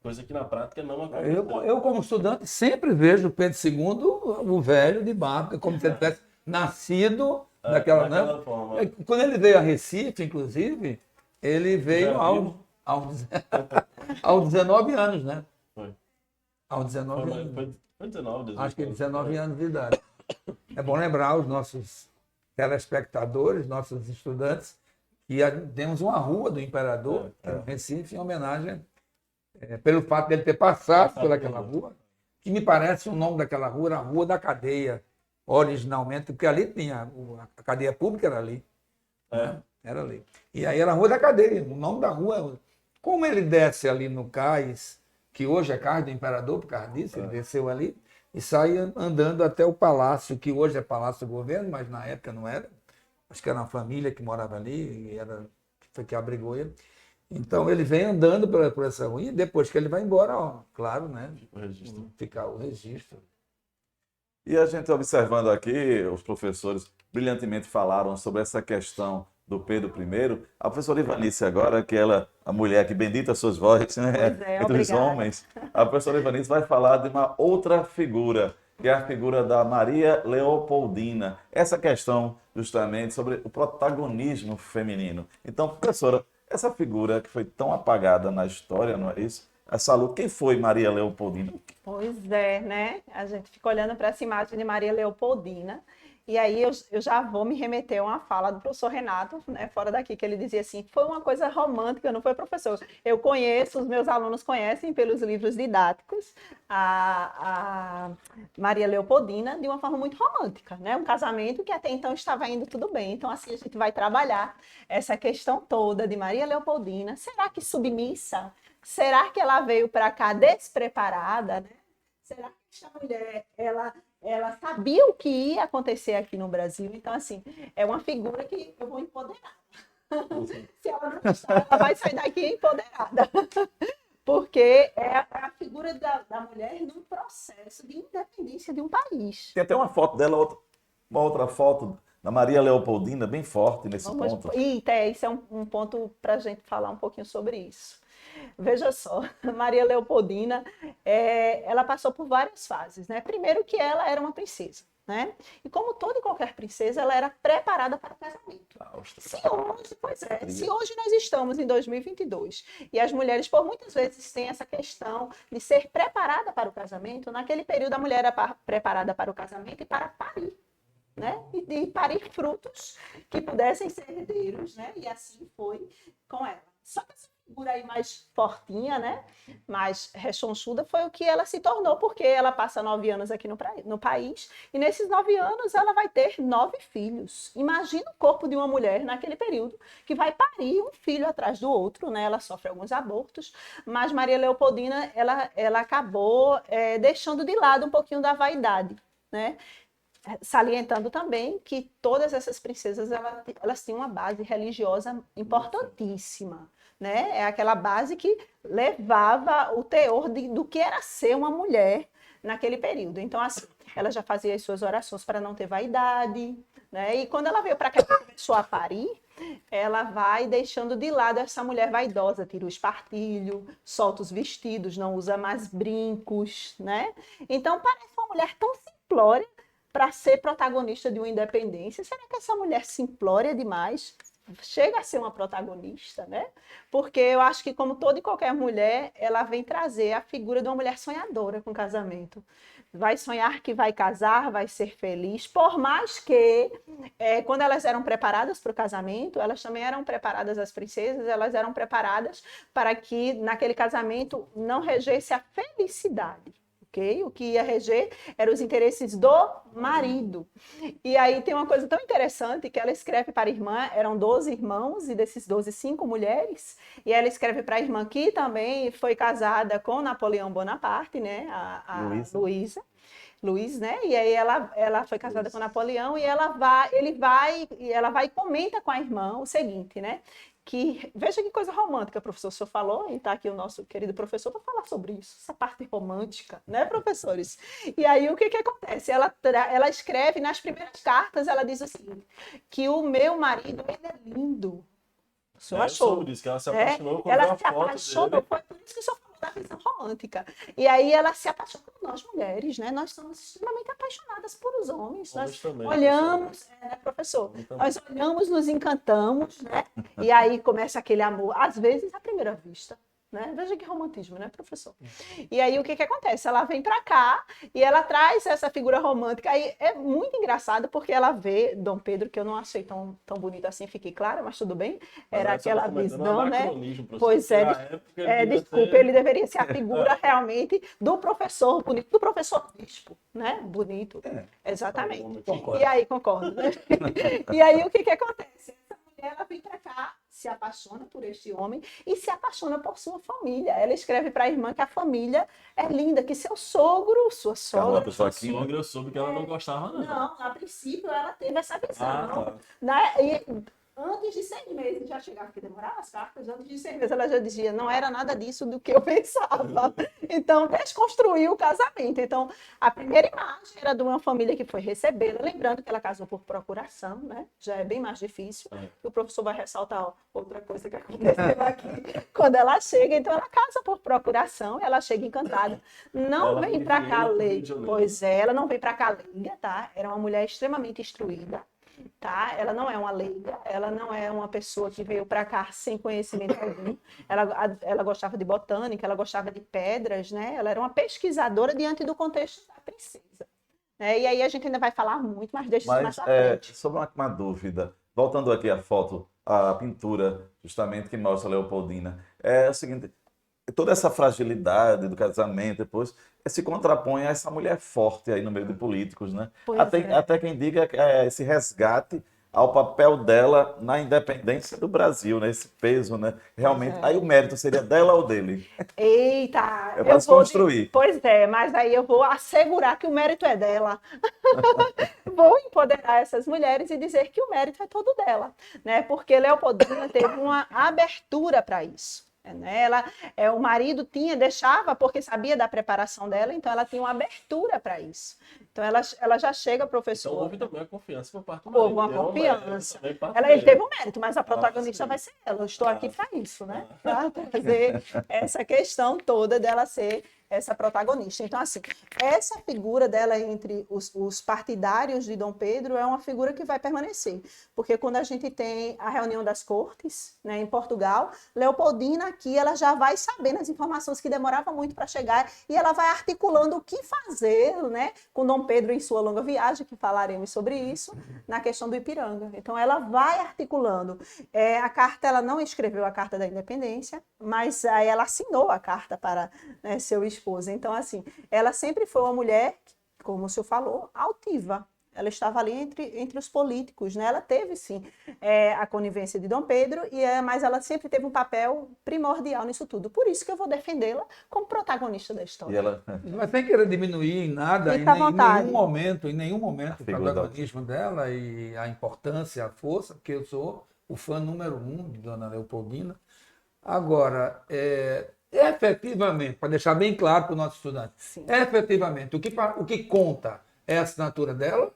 Coisa que na prática não aconteceu. Eu, como estudante, sempre vejo o Pedro II, o velho de barba, como se ele tivesse nascido daquela forma. Quando ele veio a Recife, inclusive, ele veio aos 19 anos, né? Foi. Aos 19 anos. Foi 19, 18. Acho que 19 anos de idade. É bom lembrar os nossos telespectadores, nossos estudantes, que temos uma rua do Imperador, em Recife, em homenagem pelo fato dele ter passado Passado pelaquela por rua, que me parece o nome daquela rua era a Rua da Cadeia, originalmente, porque ali tinha, a cadeia pública era ali. Né? Era ali. E aí era a Rua da Cadeia, o nome da rua. Como ele desce ali no cais, que hoje é cais do Imperador, por causa disso, ele desceu ali e sai andando até o palácio, que hoje é Palácio do Governo, mas na época não era. Acho que era uma família que morava ali, e foi que abrigou ele. Então ele vem andando por essa rua e depois que ele vai embora, ó, claro, né? O registro. Ficar o registro. E a gente observando aqui, os professores brilhantemente falaram sobre essa questão do Pedro I. A professora Ivanice agora, que ela, a mulher que bendita suas vozes, né, Pois é, entre os obrigada. homens, a professora Ivanice vai falar de uma outra figura, que é a figura da Maria Leopoldina. Essa questão justamente sobre o protagonismo feminino. Então, professora, essa figura que foi tão apagada na história, não é isso? Essa luta, quem foi Maria Leopoldina? Pois é, né? A gente fica olhando para essa imagem de Maria Leopoldina, e aí eu já vou me remeter a uma fala do professor Renato, né, fora daqui, que ele dizia assim, foi uma coisa romântica, não foi, professor? Eu conheço, os meus alunos conhecem pelos livros didáticos a Maria Leopoldina de uma forma muito romântica, né? Um casamento que até então estava indo tudo bem. Então, assim, a gente vai trabalhar essa questão toda de Maria Leopoldina. Será que submissa? Será que ela veio para cá despreparada, né? Será que essa mulher, ela sabia o que ia acontecer aqui no Brasil? Então, assim, é uma figura que eu vou empoderar. Se ela não gostar, ela vai sair daqui empoderada. Porque é a figura da mulher num processo de independência de um país. Tem até uma foto dela, uma outra foto da Maria Leopoldina, bem forte nesse ponto. Isso é um ponto para a gente falar um pouquinho sobre isso. Veja só, Maria Leopoldina, ela passou por várias fases, né? Primeiro que ela era uma princesa, né? E como toda e qualquer princesa, ela era preparada para o casamento. Se hoje nós estamos em 2022 e as mulheres, por muitas vezes, têm essa questão de ser preparada para o casamento, naquele período a mulher era preparada para o casamento e para parir. Né? E de parir frutos que pudessem ser herdeiros, né? E assim foi com ela. Só que essa figura aí mais fortinha, né? Mais rechonchuda, foi o que ela se tornou, porque ela passa 9 anos aqui no país, e nesses 9 anos ela vai ter 9 filhos. Imagina o corpo de uma mulher naquele período, que vai parir um filho atrás do outro, né? Ela sofre alguns abortos, mas Maria Leopoldina, ela acabou deixando de lado um pouquinho da vaidade, né? Salientando também que todas essas princesas elas tinham uma base religiosa importantíssima, né? É aquela base que levava o teor do que era ser uma mulher naquele período. Então, assim, ela já fazia as suas orações para não ter vaidade, né? E quando ela veio para cá e começou a parir, ela vai deixando de lado essa mulher vaidosa, tira o espartilho, solta os vestidos, não usa mais brincos, né? Então, parece uma mulher tão simplória para ser protagonista de uma independência. Será que essa mulher simplória demais chega a ser uma protagonista, né? Porque eu acho que, como toda e qualquer mulher, ela vem trazer a figura de uma mulher sonhadora com o casamento. Vai sonhar que vai casar, vai ser feliz, por mais que, quando elas eram preparadas para o casamento, elas também eram preparadas, as princesas, elas eram preparadas para que, naquele casamento, não regesse a felicidade. O que ia reger eram os interesses do marido. E aí tem uma coisa tão interessante que ela escreve para a irmã, eram 12 irmãos, e desses 12, 5 mulheres, e ela escreve para a irmã que também foi casada com Napoleão Bonaparte, né? A Luiz, né? E aí ela foi casada com Napoleão, e ela vai e comenta com a irmã o seguinte, né? Que, veja que coisa romântica, professor, o senhor falou, e está aqui o nosso querido professor para falar sobre isso, essa parte romântica, né, professores? E aí, o que acontece? Ela escreve, nas primeiras cartas, ela diz o seguinte, que o meu marido, ele é lindo. O senhor achou? Sobre isso, que ela se apaixonou quando ela viu a se foto apaixonou, dele. foi por isso que o senhor falou da visão romântica. E aí ela se apaixonou por nós mulheres, né? Nós somos extremamente apaixonadas por os homens. Nós também, olhamos, né, professor? Nós olhamos, nos encantamos, né? E aí começa aquele amor, às vezes à primeira vista, né? Veja que romantismo, né, professor? E aí o que acontece? Ela vem para cá e ela traz essa figura romântica. Aí é muito engraçado porque ela vê Dom Pedro, que eu não achei tão bonito assim, fiquei clara, mas tudo bem. Era Mas você tá aquela comentando visão, né? anacronismo, professor, Pois é, porque na época ele devia desculpa, ser- ele deveria ser a figura realmente do professor bonito, do professor bispo, né? Bonito. Exatamente. Concordo. E aí, concordo, né? E aí, o que acontece? Essa mulher, ela vem para cá, se apaixona por este homem e se apaixona por sua família. Ela escreve para a irmã que a família é linda, que seu sogro, sua Caramba, sogra... pessoa Sua aqui, né? sogra, eu soube que ela não gostava, não. Não, a princípio ela teve essa visão. Ah, tá. Né? E antes de 6 meses já chegava, porque demorava as cartas, antes de 6 meses ela já dizia, não era nada disso do que eu pensava. Então, desconstruiu o casamento. Então, a primeira imagem era de uma família que foi recebê-la, lembrando que ela casou por procuração, né? Já é bem mais difícil. E o professor vai ressaltar outra coisa que aconteceu aqui. Quando ela chega, então ela casa por procuração, ela chega encantada. Não Ela vem para cá vivia no Rio de leiga. Janeiro. Pois é, ela não vem para cá leiga, tá? Era uma mulher extremamente instruída. Tá? Ela não é uma leiga, ela não é uma pessoa que veio para cá sem conhecimento algum. Ela gostava de botânica, ela gostava de pedras, né? Ela era uma pesquisadora diante do contexto da princesa. Né? E aí a gente ainda vai falar muito, mas deixa isso mais Mas para frente. sobre uma dúvida, voltando aqui à foto, a pintura justamente que mostra a Leopoldina, é o seguinte, toda essa fragilidade do casamento depois se contrapõe a essa mulher forte aí no meio de políticos, né? Pois Até, é. até quem diga que é esse resgate ao papel dela na independência do Brasil, né? Esse peso, né? Realmente, é. aí o mérito seria dela ou dele? Eita, É para eu se vou construir. Pois é, mas aí eu vou assegurar que o mérito é dela. Vou empoderar essas mulheres e dizer que o mérito é todo dela, né? Porque Leopoldina teve uma abertura para isso. Né? O marido deixava porque sabia da preparação dela, então ela tinha uma abertura para isso. Então ela já chega, Então professor. houve também uma confiança por parte do Houve marido. uma confiança. Também parte Ele dele. teve um mérito, mas a protagonista sim. vai ser ela. Eu estou aqui para isso, né? Para trazer essa questão toda dela ser essa protagonista. Então, assim, essa figura dela entre os partidários de Dom Pedro é uma figura que vai permanecer. Porque quando a gente tem a reunião das cortes, né, em Portugal, Leopoldina aqui, ela já vai sabendo as informações que demorava muito para chegar e ela vai articulando o que fazer, né, com Dom Pedro em sua longa viagem, que falaremos sobre isso, na questão do Ipiranga. Então, ela vai articulando. A carta, ela não escreveu a Carta da Independência, mas aí ela assinou a carta para, né, seu esposa. Então, assim, ela sempre foi uma mulher, como o senhor falou, altiva. Ela estava ali entre os políticos, né? Ela teve, sim, a conivência de Dom Pedro, mas ela sempre teve um papel primordial nisso tudo. Por isso que eu vou defendê-la como protagonista da E história. ela, Mas sem querer diminuir em nada, Fica à vontade. em nenhum momento, o figura protagonismo dela e a importância, a força, porque eu sou o fã número 1 de Dona Leopoldina. Agora, efetivamente, para deixar bem claro para o nosso estudante, Sim. efetivamente, o que conta é a assinatura dela?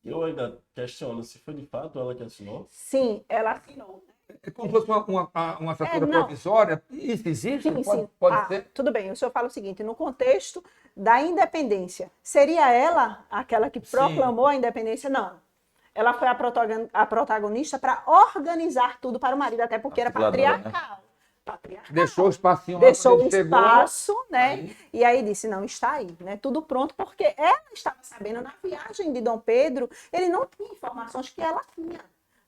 Eu ainda questiono se foi de fato ela que assinou. Sim, ela assinou. É como se fosse uma assinatura não. provisória? Isso existe? Sim, Pode, sim. pode ser? Tudo bem, o senhor fala o seguinte, no contexto da independência, seria ela aquela que proclamou a independência? Não. Ela foi a protagonista para organizar tudo para o marido, até porque era Articuladora, né? patriarcal. Deixou o espacinho lá Deixou quando o ele chegou. espaço, né? Aí. E aí disse, não, está aí, né? Tudo pronto, porque ela estava sabendo, na viagem de Dom Pedro, ele não tinha informações que ela tinha.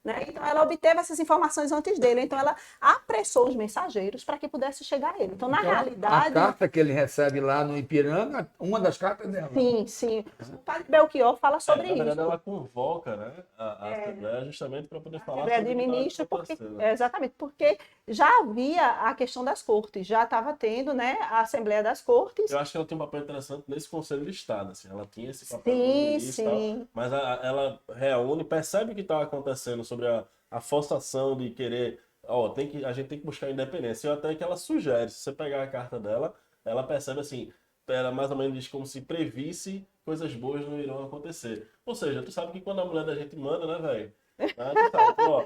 Né? Então, ela obteve essas informações antes dele. Então, ela apressou os mensageiros para que pudesse chegar a ele. Então, na Então, realidade... a carta que ele recebe lá no Ipiranga, uma das cartas dela. Sim, sim. O padre Belchior fala sobre Na verdade, isso. ela convoca, né, a Assembleia justamente para poder falar Assembleia sobre de o que tá Ministros, porque, acontecendo, né? exatamente, porque já havia a questão das cortes, já estava tendo, né, a Assembleia das Cortes. Eu acho que ela tem um papel interessante nesse Conselho de Estado, assim, ela tinha esse papel Sim, como ministra e tal, sim. mas ela reúne, percebe o que está acontecendo sobre a forçação de querer, a gente tem que buscar a independência. E até que ela sugere, se você pegar a carta dela, ela percebe assim, ela mais ou menos diz como se previsse coisas boas não irão acontecer. Ou seja, tu sabe que quando a mulher da gente manda, né, velho? Tu sabe, ó,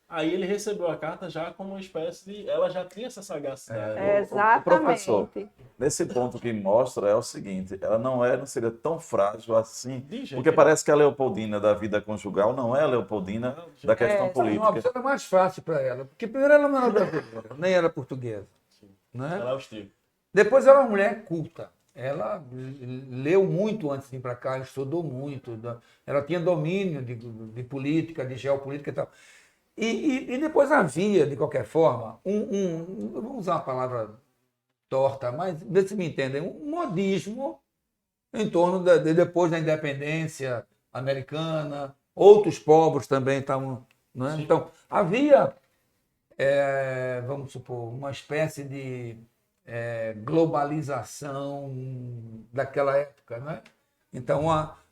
aí ele recebeu a carta já como uma espécie de... Ela já tinha essa sagacidade. Exatamente. professor, nesse ponto que mostra é o seguinte, ela não seria tão frágil assim, De jeito porque nenhum. parece que a Leopoldina da vida conjugal não é a Leopoldina da questão É, Uma política. opção era mais fácil para ela, porque primeiro ela não era brasileira, nem era portuguesa. né? Ela é austríaca. Depois ela é uma mulher culta. Ela leu muito antes de ir para cá, ela estudou muito. Ela tinha domínio de política, de geopolítica e tal. E depois havia, de qualquer forma, eu vou usar uma palavra torta, mas vê se me entendem, um modismo em torno depois da independência americana. Outros povos também estavam. Né? Então, havia, vamos supor, uma espécie de globalização daquela época. Né? Então,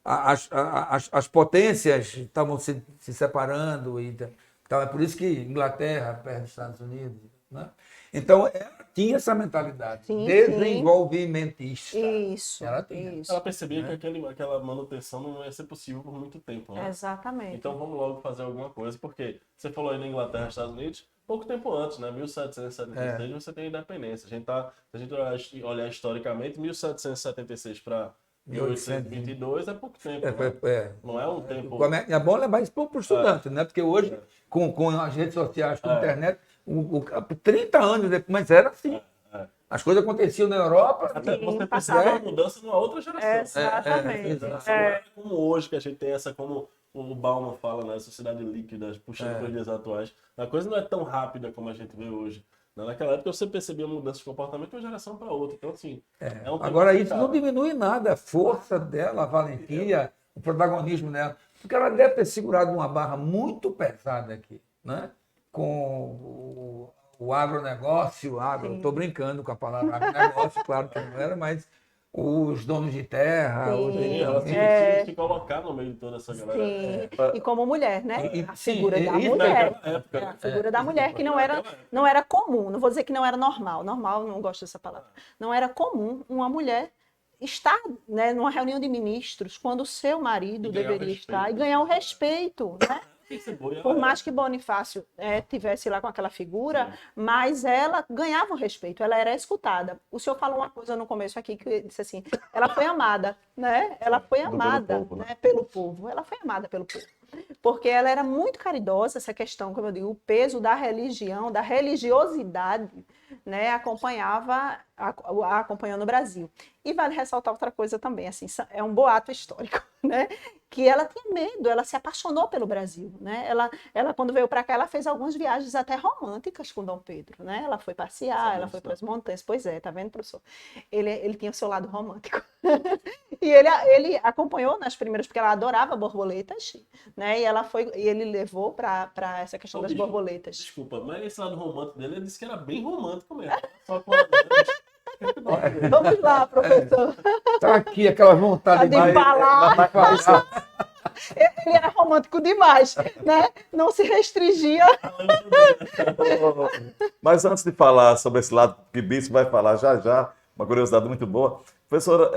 as potências estavam se separando. Então, é por isso que Inglaterra perde os Estados Unidos. Né? Então, ela tinha essa mentalidade Sim, desenvolvimentista. Isso. Ela tinha. Isso. Ela percebia que aquela manutenção não ia ser possível por muito tempo, né? Exatamente. Então vamos logo fazer alguma coisa, porque você falou aí na Inglaterra e Estados Unidos, pouco tempo antes, né? 1776 você tem a independência. Se a gente olhar historicamente, 1776 para 1822 é pouco tempo, né? Não é um tempo... É bom levar isso para o estudante, né? Porque hoje, com as redes sociais, com a internet, 30 anos depois, mas era assim. As coisas aconteciam na Europa. Até você passava. percebe a mudança numa outra geração. Exatamente. Não é como hoje, que a gente tem essa, como o Bauman fala, né? Sociedade líquida, puxando para os dias atuais. A coisa não é tão rápida como a gente vê hoje. Naquela época você percebia mudança de comportamento de uma geração para outra. Então, assim, é um tempo Agora, isso complicado. não diminui nada a força dela, a valentia, o protagonismo dela. Porque ela deve ter segurado uma barra muito pesada aqui, né? Com o agronegócio, estou brincando com a palavra agronegócio, claro que não era, mas os donos de terra. Sim, ela se colocar no meio de toda essa galera. Sim. E como mulher, né? A sim, figura da isso mulher. naquela época, né? A figura da mulher que não era comum. Não vou dizer que não era normal. Normal, não gosto dessa palavra. Não era comum uma mulher estar, né, numa reunião de ministros quando o seu marido deveria estar e ganhar o respeito, né? Por mais que Bonifácio tivesse lá com aquela figura, mas ela ganhava o respeito, ela era escutada. O senhor falou uma coisa no começo aqui que disse assim, ela foi amada, né? Ela foi amada povo, né? Pelo povo, ela foi amada pelo povo. Porque ela era muito caridosa, essa questão, como eu digo, o peso da religião, da religiosidade, né, acompanhando o Brasil. E vale ressaltar outra coisa também, assim, é um boato histórico, né, que ela tinha medo, ela se apaixonou pelo Brasil, né, ela quando veio para cá, ela fez algumas viagens até românticas com Dom Pedro, né, ela foi passear, ela foi para as montanhas, pois é, tá vendo, professor? Ele tinha o seu lado romântico. E ele acompanhou nas primeiras, porque ela adorava borboletas, né, e ele levou para essa questão das borboletas. Desculpa, mas esse lado romântico dele, ele disse que era bem romântico mesmo. Só com Vamos lá, professor. Tá aqui aquela vontade De falar. Ele era romântico demais, né? Não se restringia. Mas antes de falar sobre esse lado que Bispo vai falar já, uma curiosidade muito boa, professora,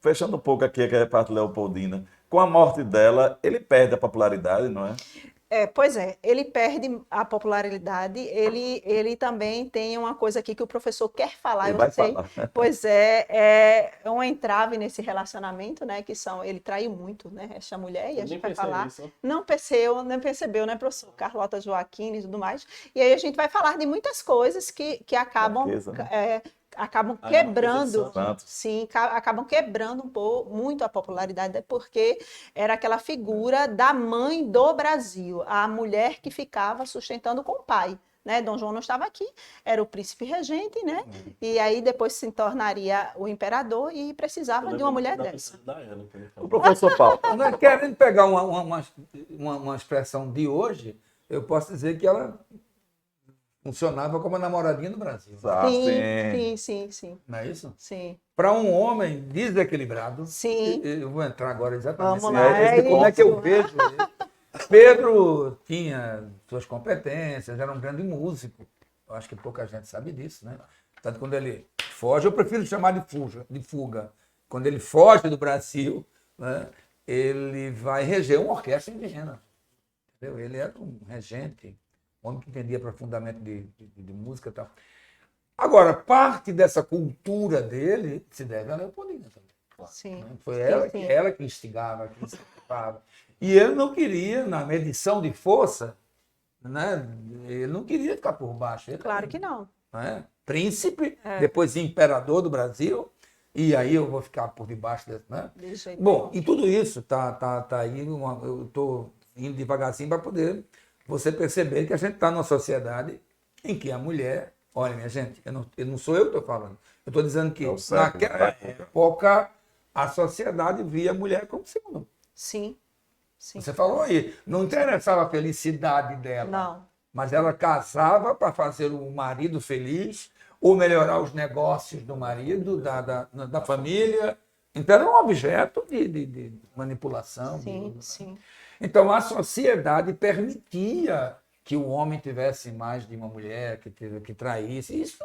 fechando um pouco aqui a parte leopoldina, com a morte dela, ele perde a popularidade, não é? Pois é, ele perde a popularidade, ele também tem uma coisa aqui que o professor quer falar, Ele eu vai sei. falar. Pois é um entrave nesse relacionamento, né, ele traiu muito, né, essa mulher, e a gente vai falar. Isso. Não percebeu, né, professor? Carlota Joaquim e tudo mais. E aí a gente vai falar de muitas coisas que acabam... Fraqueza, né? Acabam A quebrando, Santos. sim, acabam quebrando muito a popularidade, porque era aquela figura da mãe do Brasil, a mulher que ficava sustentando com o pai, né? Dom João não estava aqui, era o príncipe regente, né? E aí depois se tornaria o imperador e precisava de uma mulher dessa. O professor Paulo. Querendo pegar uma expressão de hoje, eu posso dizer que ela funcionava como a namoradinha do Brasil. Sim. Não é isso? Sim. Para um homem desequilibrado, Sim. eu vou entrar agora exatamente Vamos lá, como é que eu isso. vejo ele. Pedro tinha suas competências, era um grande músico. Eu acho que pouca gente sabe disso, né? Tanto quando ele foge, eu prefiro chamar de fuga. Quando ele foge do Brasil, né, ele vai reger uma orquestra em Viena. Entendeu? Ele era um regente, um homem que entendia profundamente de música e tal. Agora, parte dessa cultura dele se deve a Leopoldina também. Sim. Né? Foi ela que instigava, que incentivava. E ele não queria, na medição de força, né? Ele não queria ficar por baixo. Claro que não. Né? príncipe, depois imperador do Brasil, e aí eu vou ficar por debaixo desse, né? De jeito Bom, nenhum. e tudo isso tá aí, eu estou indo devagarzinho para poder você perceber que a gente está numa sociedade em que a mulher, olha, minha gente, eu não sou eu que estou falando, eu estou dizendo que É o século, naquela época a sociedade via a mulher como segundo. Sim, sim. Você falou aí, não interessava a felicidade dela, Não. mas ela casava para fazer o marido feliz ou melhorar os negócios do marido, da família. Então era um objeto de manipulação. Sim, sim. Então a sociedade permitia que o homem tivesse mais de uma mulher, que traísse. Isso,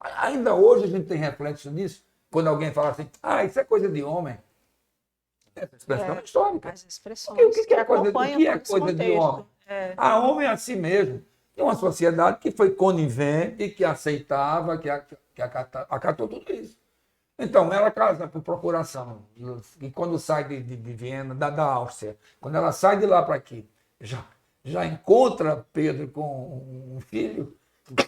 ainda hoje a gente tem reflexo nisso, quando alguém fala assim, isso é coisa de homem. Essa expressão é histórica. As expressões O que é coisa, acompanham o que é todo esse coisa de contexto. homem? É. Homem é assim mesmo. Tem uma sociedade que foi conivente, que aceitava, que acatou tudo isso. Então, ela casa por procuração. E quando sai de Viena, da Áustria, quando ela sai de lá para aqui, já encontra Pedro com um filho,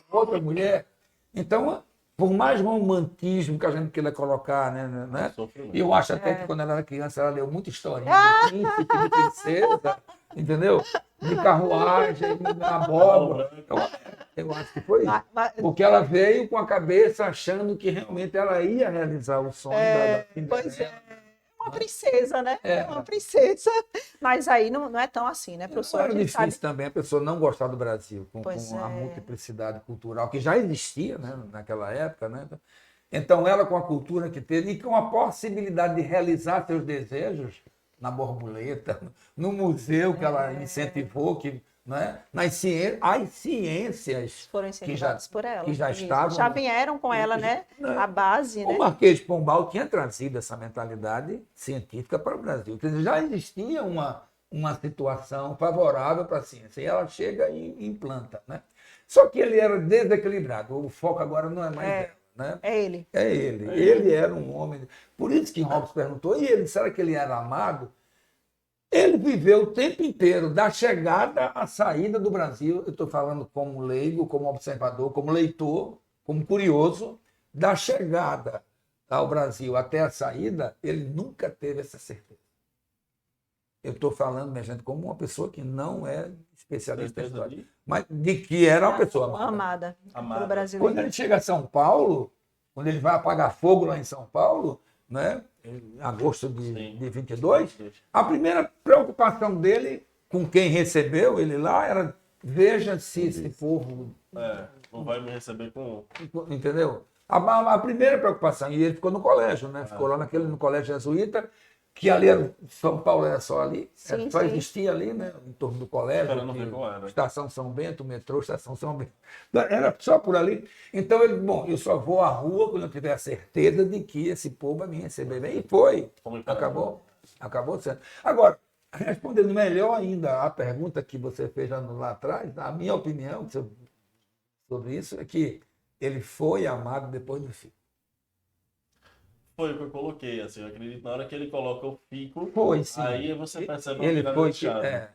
com outra mulher. Então, por mais romantismo que a gente queira colocar, né? Sofrimento. E eu acho até que quando ela era criança, ela leu muita historinha de príncipe, de princesa, entendeu? De carruagem, de abóbora. Eu acho que foi isso. Porque ela veio com a cabeça achando que realmente ela ia realizar o sonho da Pois Cinderela. é. Uma princesa, né? É uma princesa. Mas aí não é tão assim, né, professor? Era A gente difícil sabe. também a pessoa não gostar do Brasil, com Pois a é. multiplicidade cultural que já existia, né, naquela época. Né? Então, ela com a cultura que teve e com a possibilidade de realizar seus desejos na borboleta, no museu que ela incentivou, né, as ciências Foram que já, incentivados por ela. que já Isso. estavam. Já vieram com ela, né? A base, O né? Marquês de Pombal tinha trazido essa mentalidade científica para o Brasil. Quer dizer, já existia uma situação favorável para a ciência. E ela chega e implanta. Né? Só que ele era desequilibrado. O foco agora não é mais ela. Né? É ele. É ele. Ele era um homem. Por isso que Hobbes perguntou, e ele, será que ele era amado? Ele viveu o tempo inteiro, da chegada à saída do Brasil, eu estou falando como leigo, como observador, como leitor, como curioso, da chegada ao Brasil até a saída, ele nunca teve essa certeza. Eu estou falando, minha gente, como uma pessoa que não é especialista em história, mas de que era uma pessoa amada. Amada pelo Brasil. Quando ele chega a São Paulo, quando ele vai apagar fogo lá em São Paulo, né, em agosto de 22, a primeira preocupação dele com quem recebeu ele lá era veja se esse povo... Não vai me receber com... Entendeu? A primeira preocupação, e ele ficou no colégio, né? Ficou lá no colégio jesuíta, que ali São Paulo era só ali, Sim, só sim. existia ali, né? Em torno do colégio, Esperando ver qual era. Estação São Bento, metrô, Estação São Bento. Era só por ali. Então ele, bom, eu só vou à rua quando eu tiver a certeza de que esse povo vai me receber bem. E foi. Acabou sendo. Agora, respondendo melhor ainda a pergunta que você fez lá atrás, a minha opinião sobre isso é que ele foi amado depois do filho. Foi o que eu coloquei, assim, eu acredito na hora que ele coloca o fico, Foi, sim. aí você percebe uma Ele virada foi de chave, né?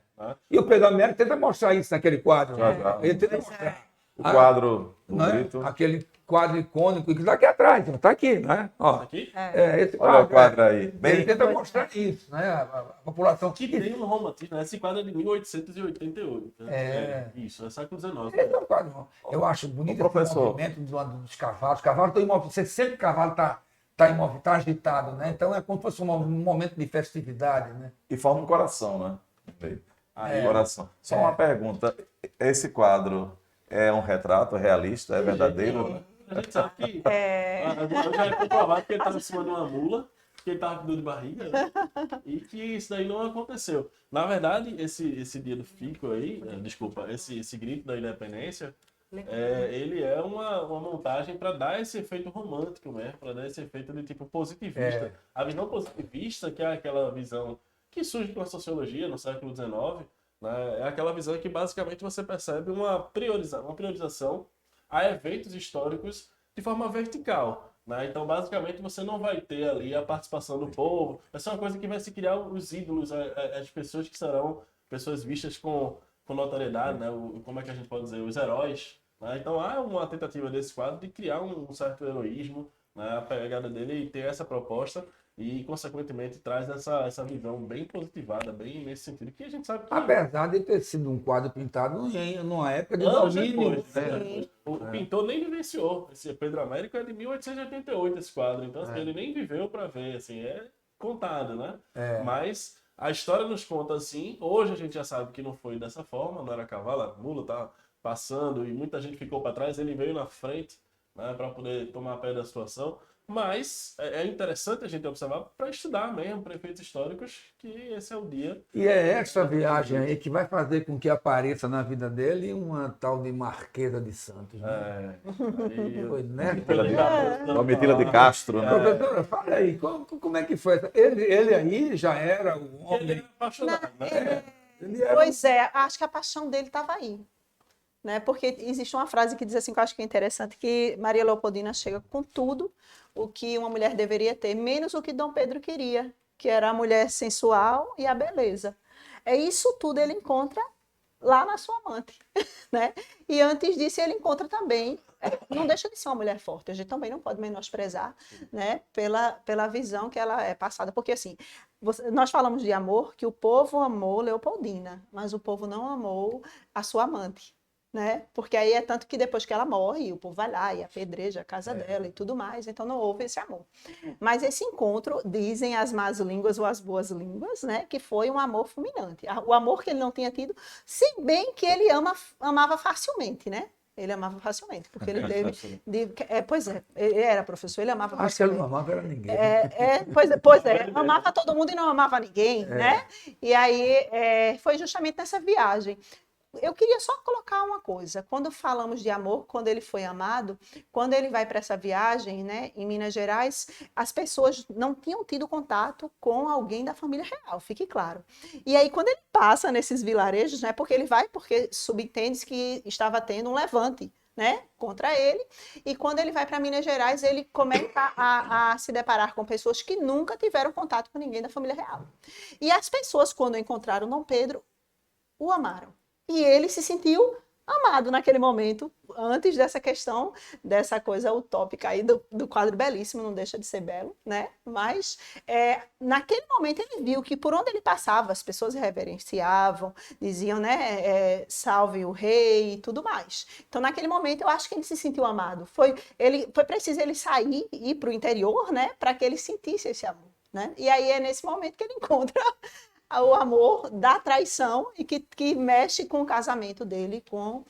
E o Pedro Américo tenta mostrar isso naquele quadro. Ele tenta mostrar. O quadro do Não é? grito. Aquele quadro icônico que está aqui atrás, está aqui, né? Ó, Aqui? esse Olha o quadro aí. Ele Bem, tenta mostrar isso, né? A população Que tem no romantismo, né? Esse quadro é de 1888. Isso, é século XIX. Esse é um quadro bom. Eu acho bonito Ô, professor. esse movimento dos cavalos. Os cavalos estão imóveis. Você sente que o cavalo está imóvel, está agitado, né? Então é como se fosse um momento de festividade, né? e forma um coração, né? Coração. Só uma pergunta. Esse quadro é um retrato realista? É verdadeiro? A gente sabe que já é comprovado que ele estava em cima de uma mula, que ele estava com dor de barriga, né? E que isso daí não aconteceu. Na verdade, esse dia do fico aí, desculpa, esse grito da independência, ele é uma montagem para dar esse efeito romântico, né? Para dar esse efeito de tipo positivista. A visão positivista, que é aquela visão que surge com a sociologia no século XIX, né? É aquela visão que basicamente você percebe uma priorização a eventos históricos de forma vertical. Né? Então, basicamente, você não vai ter ali a participação do povo. Essa é uma coisa que vai se criar os ídolos, as pessoas que serão pessoas vistas com notoriedade, né? Como é que a gente pode dizer? Os heróis né? Então há uma tentativa desse quadro de criar um certo heroísmo, né? A pegada dele ter essa proposta e, consequentemente, traz essa visão bem positivada, bem nesse sentido, que a gente sabe que Apesar de ter sido um quadro pintado numa época de anos domínio. depois, Sim. o pintor nem vivenciou. Esse Pedro Américo é de 1888, esse quadro. Então, assim, ele nem viveu para ver, assim, é contado, né? Mas a história nos conta assim. Hoje a gente já sabe que não foi dessa forma, não era cavalo, a mula tá passando e muita gente ficou para trás. Ele veio na frente, né, para poder tomar pé da situação. Mas é interessante a gente observar para estudar mesmo, para efeitos históricos, que esse é o dia. E é essa viagem aí que vai fazer com que apareça na vida dele uma tal de Marquesa de Santos. Né? Foi, né? Domitila de Castro, né? Professora, fala aí, como é que foi? Ele aí já era o Ele homem. era apaixonado, né? Ele era Pois é, acho que a paixão dele estava aí. Né? Porque existe uma frase que diz assim, que eu acho que é interessante, que Maria Leopoldina chega com tudo o que uma mulher deveria ter, menos o que Dom Pedro queria, que era a mulher sensual e a beleza. É isso tudo ele encontra lá na sua amante, né? E antes disso ele encontra também, não deixa de ser uma mulher forte, a gente também não pode menosprezar, né? Pela visão que ela é passada, porque assim, nós falamos de amor, que o povo amou Leopoldina, mas o povo não amou a sua amante. Né? Porque aí é tanto que depois que ela morre, o povo vai lá e apedreja a casa dela e tudo mais, então não houve esse amor. Mas esse encontro, dizem as más línguas ou as boas línguas, né, que foi um amor fulminante. O amor que ele não tinha tido, se bem que ele amava facilmente, né? Ele amava facilmente, porque ele teve... pois é, ele era professor, ele amava Acho que ele facilmente. não amava era ninguém. Pois é, amava todo mundo e não amava ninguém, né? E aí foi justamente nessa viagem. Eu queria só colocar uma coisa. Quando falamos de amor, quando ele foi amado, quando ele vai para essa viagem, né, em Minas Gerais, as pessoas não tinham tido contato com alguém da família real, fique claro. E aí, quando ele passa nesses vilarejos, né, porque ele vai, porque subentende-se que estava tendo um levante, né, contra ele, e quando ele vai para Minas Gerais, ele começa a se deparar com pessoas que nunca tiveram contato com ninguém da família real. E as pessoas, quando encontraram Dom Pedro, o amaram. E ele se sentiu amado naquele momento, antes dessa questão, dessa coisa utópica aí do quadro belíssimo, não deixa de ser belo, né? Mas naquele momento ele viu que por onde ele passava, as pessoas reverenciavam, diziam, né, salve o rei e tudo mais. Então naquele momento eu acho que ele se sentiu amado. Foi preciso ele sair e ir para o interior, né, para que ele sentisse esse amor, né? E aí é nesse momento que ele encontra o amor da traição e que mexe com o casamento dele com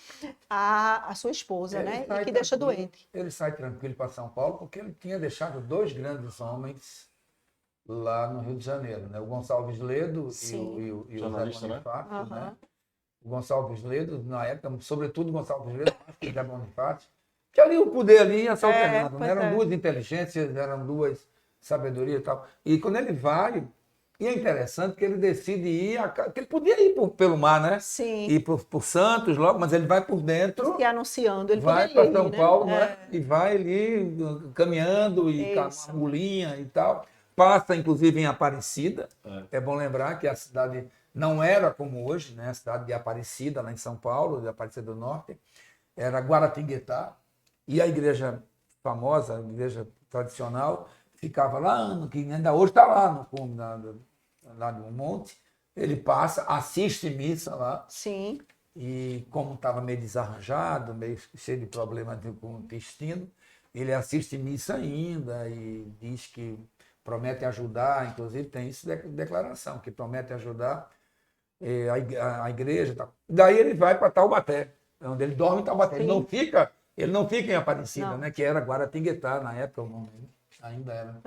a sua esposa, né? E que deixa doente. Ele sai tranquilo para São Paulo porque ele tinha deixado dois grandes homens lá no Rio de Janeiro, né? O Gonçalves Ledo e o José Bonifácio, né? O Gonçalves Ledo, na época, sobretudo o Gonçalves Ledo, mais que o José Bonifácio, que ali o poder ali ia se alternando, né? Eram duas inteligências, eram duas sabedorias e tal. E quando ele vai... E é interessante que ele decide ir, que ele podia ir pelo mar, né? Sim. Ir por Santos logo, mas ele vai por dentro. Se anunciando, ele vai poderia para São ir, Paulo, né? E vai ali caminhando e com Isso. uma mulinha e tal. Passa, inclusive, em Aparecida. É bom lembrar que a cidade não era como hoje, né? A cidade de Aparecida, lá em São Paulo, de Aparecida do Norte. Era Guaratinguetá. E a igreja famosa, a igreja tradicional, ficava lá, que ainda hoje está lá no fundo lá no monte. Ele passa, assiste missa lá. Sim. E como estava meio desarranjado, meio cheio de problemas com o intestino, ele assiste missa ainda e diz que promete ajudar, inclusive tem isso de declaração, que promete ajudar a igreja. Tal. Daí ele vai para Taubaté, onde ele dorme em Taubaté. Ele não fica em Aparecida, né, que era Guaratinguetá na época, o nome. Ainda era.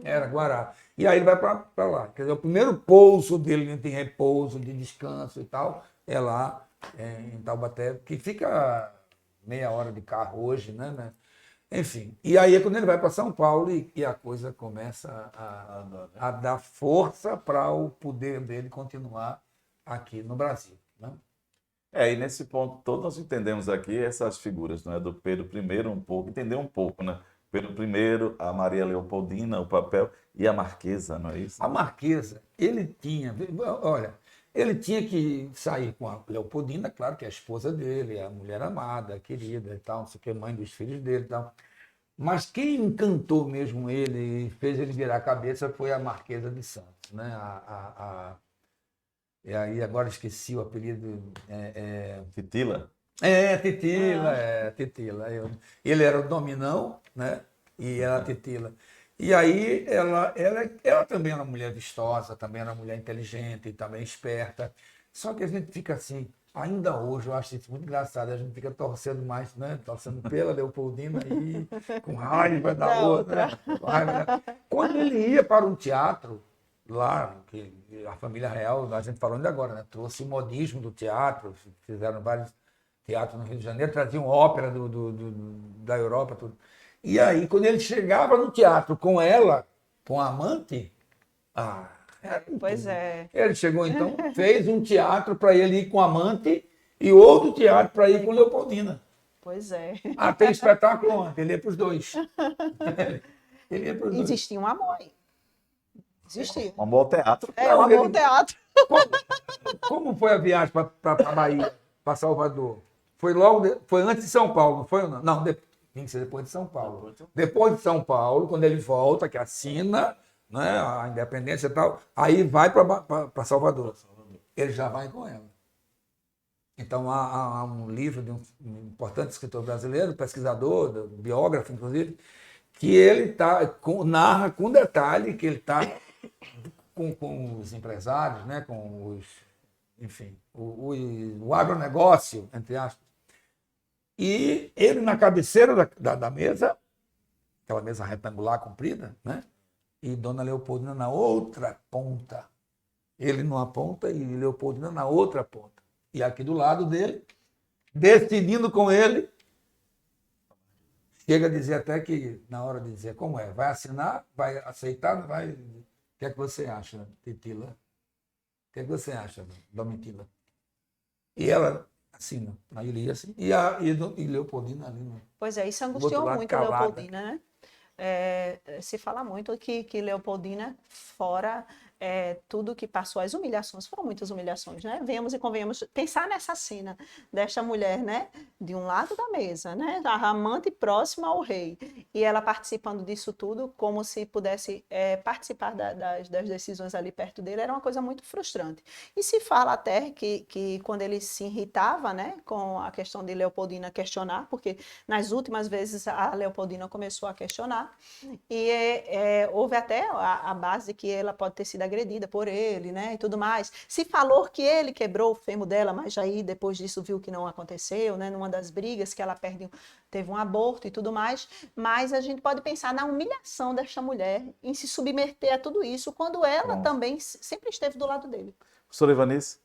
Era Guará. E aí ele vai para lá. Quer dizer, o primeiro pouso dele de repouso, de descanso e tal, é lá em Taubaté, que fica meia hora de carro hoje, né? Enfim. E aí é quando ele vai para São Paulo e a coisa começa a dar força para o poder dele continuar aqui no Brasil. Né? E nesse ponto todo nós entendemos aqui essas figuras, né, do Pedro I entender um pouco, né? Pedro I, a Maria Leopoldina, o papel, e a Marquesa, não é isso? A Marquesa, ele tinha... Olha, Ele tinha que sair com a Leopoldina, claro que é a esposa dele, a mulher amada, a querida e tal, não sei o que, mãe dos filhos dele e tal. Mas quem encantou mesmo ele e fez ele virar a cabeça foi a Marquesa de Santos, né? E aí agora esqueci o apelido. Titila? Titila, Titila. Ele era o Dominão, né? E ela a Titila. E aí ela também era uma mulher vistosa, também era uma mulher inteligente, também esperta. Só que a gente fica assim, ainda hoje, eu acho isso muito engraçado, a gente fica torcendo mais, né? Torcendo pela Leopoldina e com raiva da outra. Né? Com raiva Quando ele ia para um teatro, lá, que a família real, a gente falando agora, né? Trouxe o modismo do teatro, fizeram vários teatros no Rio de Janeiro, traziam ópera da Europa, tudo. E aí, quando ele chegava no teatro com ela, com a amante, Pois é. ele chegou então, fez um teatro para ele ir com a amante e outro teatro para ir com Leopoldina. Pois é. Até espetáculo ontem, ele ia para os dois. Ele ia para os dois. Existia um amor aí. Existia. Um bom teatro. É, um amor teatro. Como foi a viagem para a Bahia, para Salvador? Foi foi antes de São Paulo, não foi? Não, tem que ser depois de São Paulo. Depois de São Paulo, quando ele volta, que assina, né, a independência e tal, aí vai para Salvador. Ele já vai com ela. Então há um livro de um importante escritor brasileiro, pesquisador, biógrafo, inclusive, que ele narra com detalhe que ele está com os empresários, né, com enfim, o agronegócio, entre aspas. E ele na cabeceira da mesa, aquela mesa retangular comprida, né? E Dona Leopoldina na outra ponta. Ele numa ponta e Leopoldina na outra ponta. E aqui do lado dele, decidindo com ele, chega a dizer até que, na hora de dizer como é, vai assinar, vai aceitar, não vai... O que é que você acha, Titila? O que é que você acha, Domitila? E ela assina. Aí ele ia assim. E Leopoldina ali. Pois é, isso outro angustiou lado, muito calada. Leopoldina, né? Se fala muito que Leopoldina, fora tudo que passou, as humilhações, foram muitas humilhações, né? Venhamos e convenhamos pensar nessa cena desta mulher, né? De um lado da mesa, né? A amante próxima ao rei. E ela participando disso tudo, como se pudesse participar das decisões ali perto dele, era uma coisa muito frustrante. E se fala até que quando ele se irritava, né? Com a questão de Leopoldina questionar, porque nas últimas vezes a Leopoldina começou a questionar, e houve até a base que ela pode ter sido agredida por ele, né, e tudo mais. Se falou que ele quebrou o fêmur dela, mas aí depois disso viu que não aconteceu, né, numa das brigas que ela teve um aborto e tudo mais, mas a gente pode pensar na humilhação desta mulher em se submeter a tudo isso, quando ela também sempre esteve do lado dele. Professora Ivanice,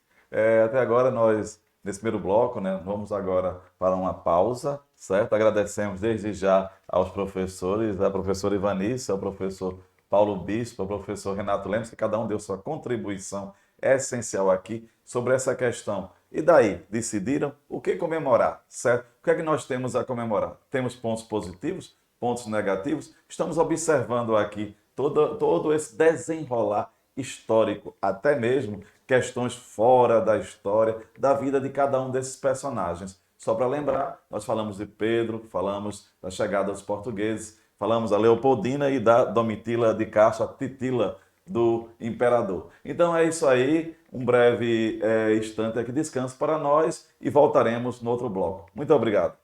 até agora nós, nesse primeiro bloco, né, vamos agora para uma pausa, certo? Agradecemos desde já aos professores, a professora Ivanice, ao professor Paulo Bispo, ao professor Renato Lemos, que cada um deu sua contribuição essencial aqui sobre essa questão. E daí, decidiram o que comemorar, certo? O que é que nós temos a comemorar? Temos pontos positivos, pontos negativos? Estamos observando aqui todo esse desenrolar histórico, até mesmo questões fora da história, da vida de cada um desses personagens. Só para lembrar, nós falamos de Pedro, falamos da chegada dos portugueses, falamos da Leopoldina e da Domitila de Castro, a Titila do imperador. Então é isso aí, um breve instante aqui de descanso para nós e voltaremos no outro bloco. Muito obrigado.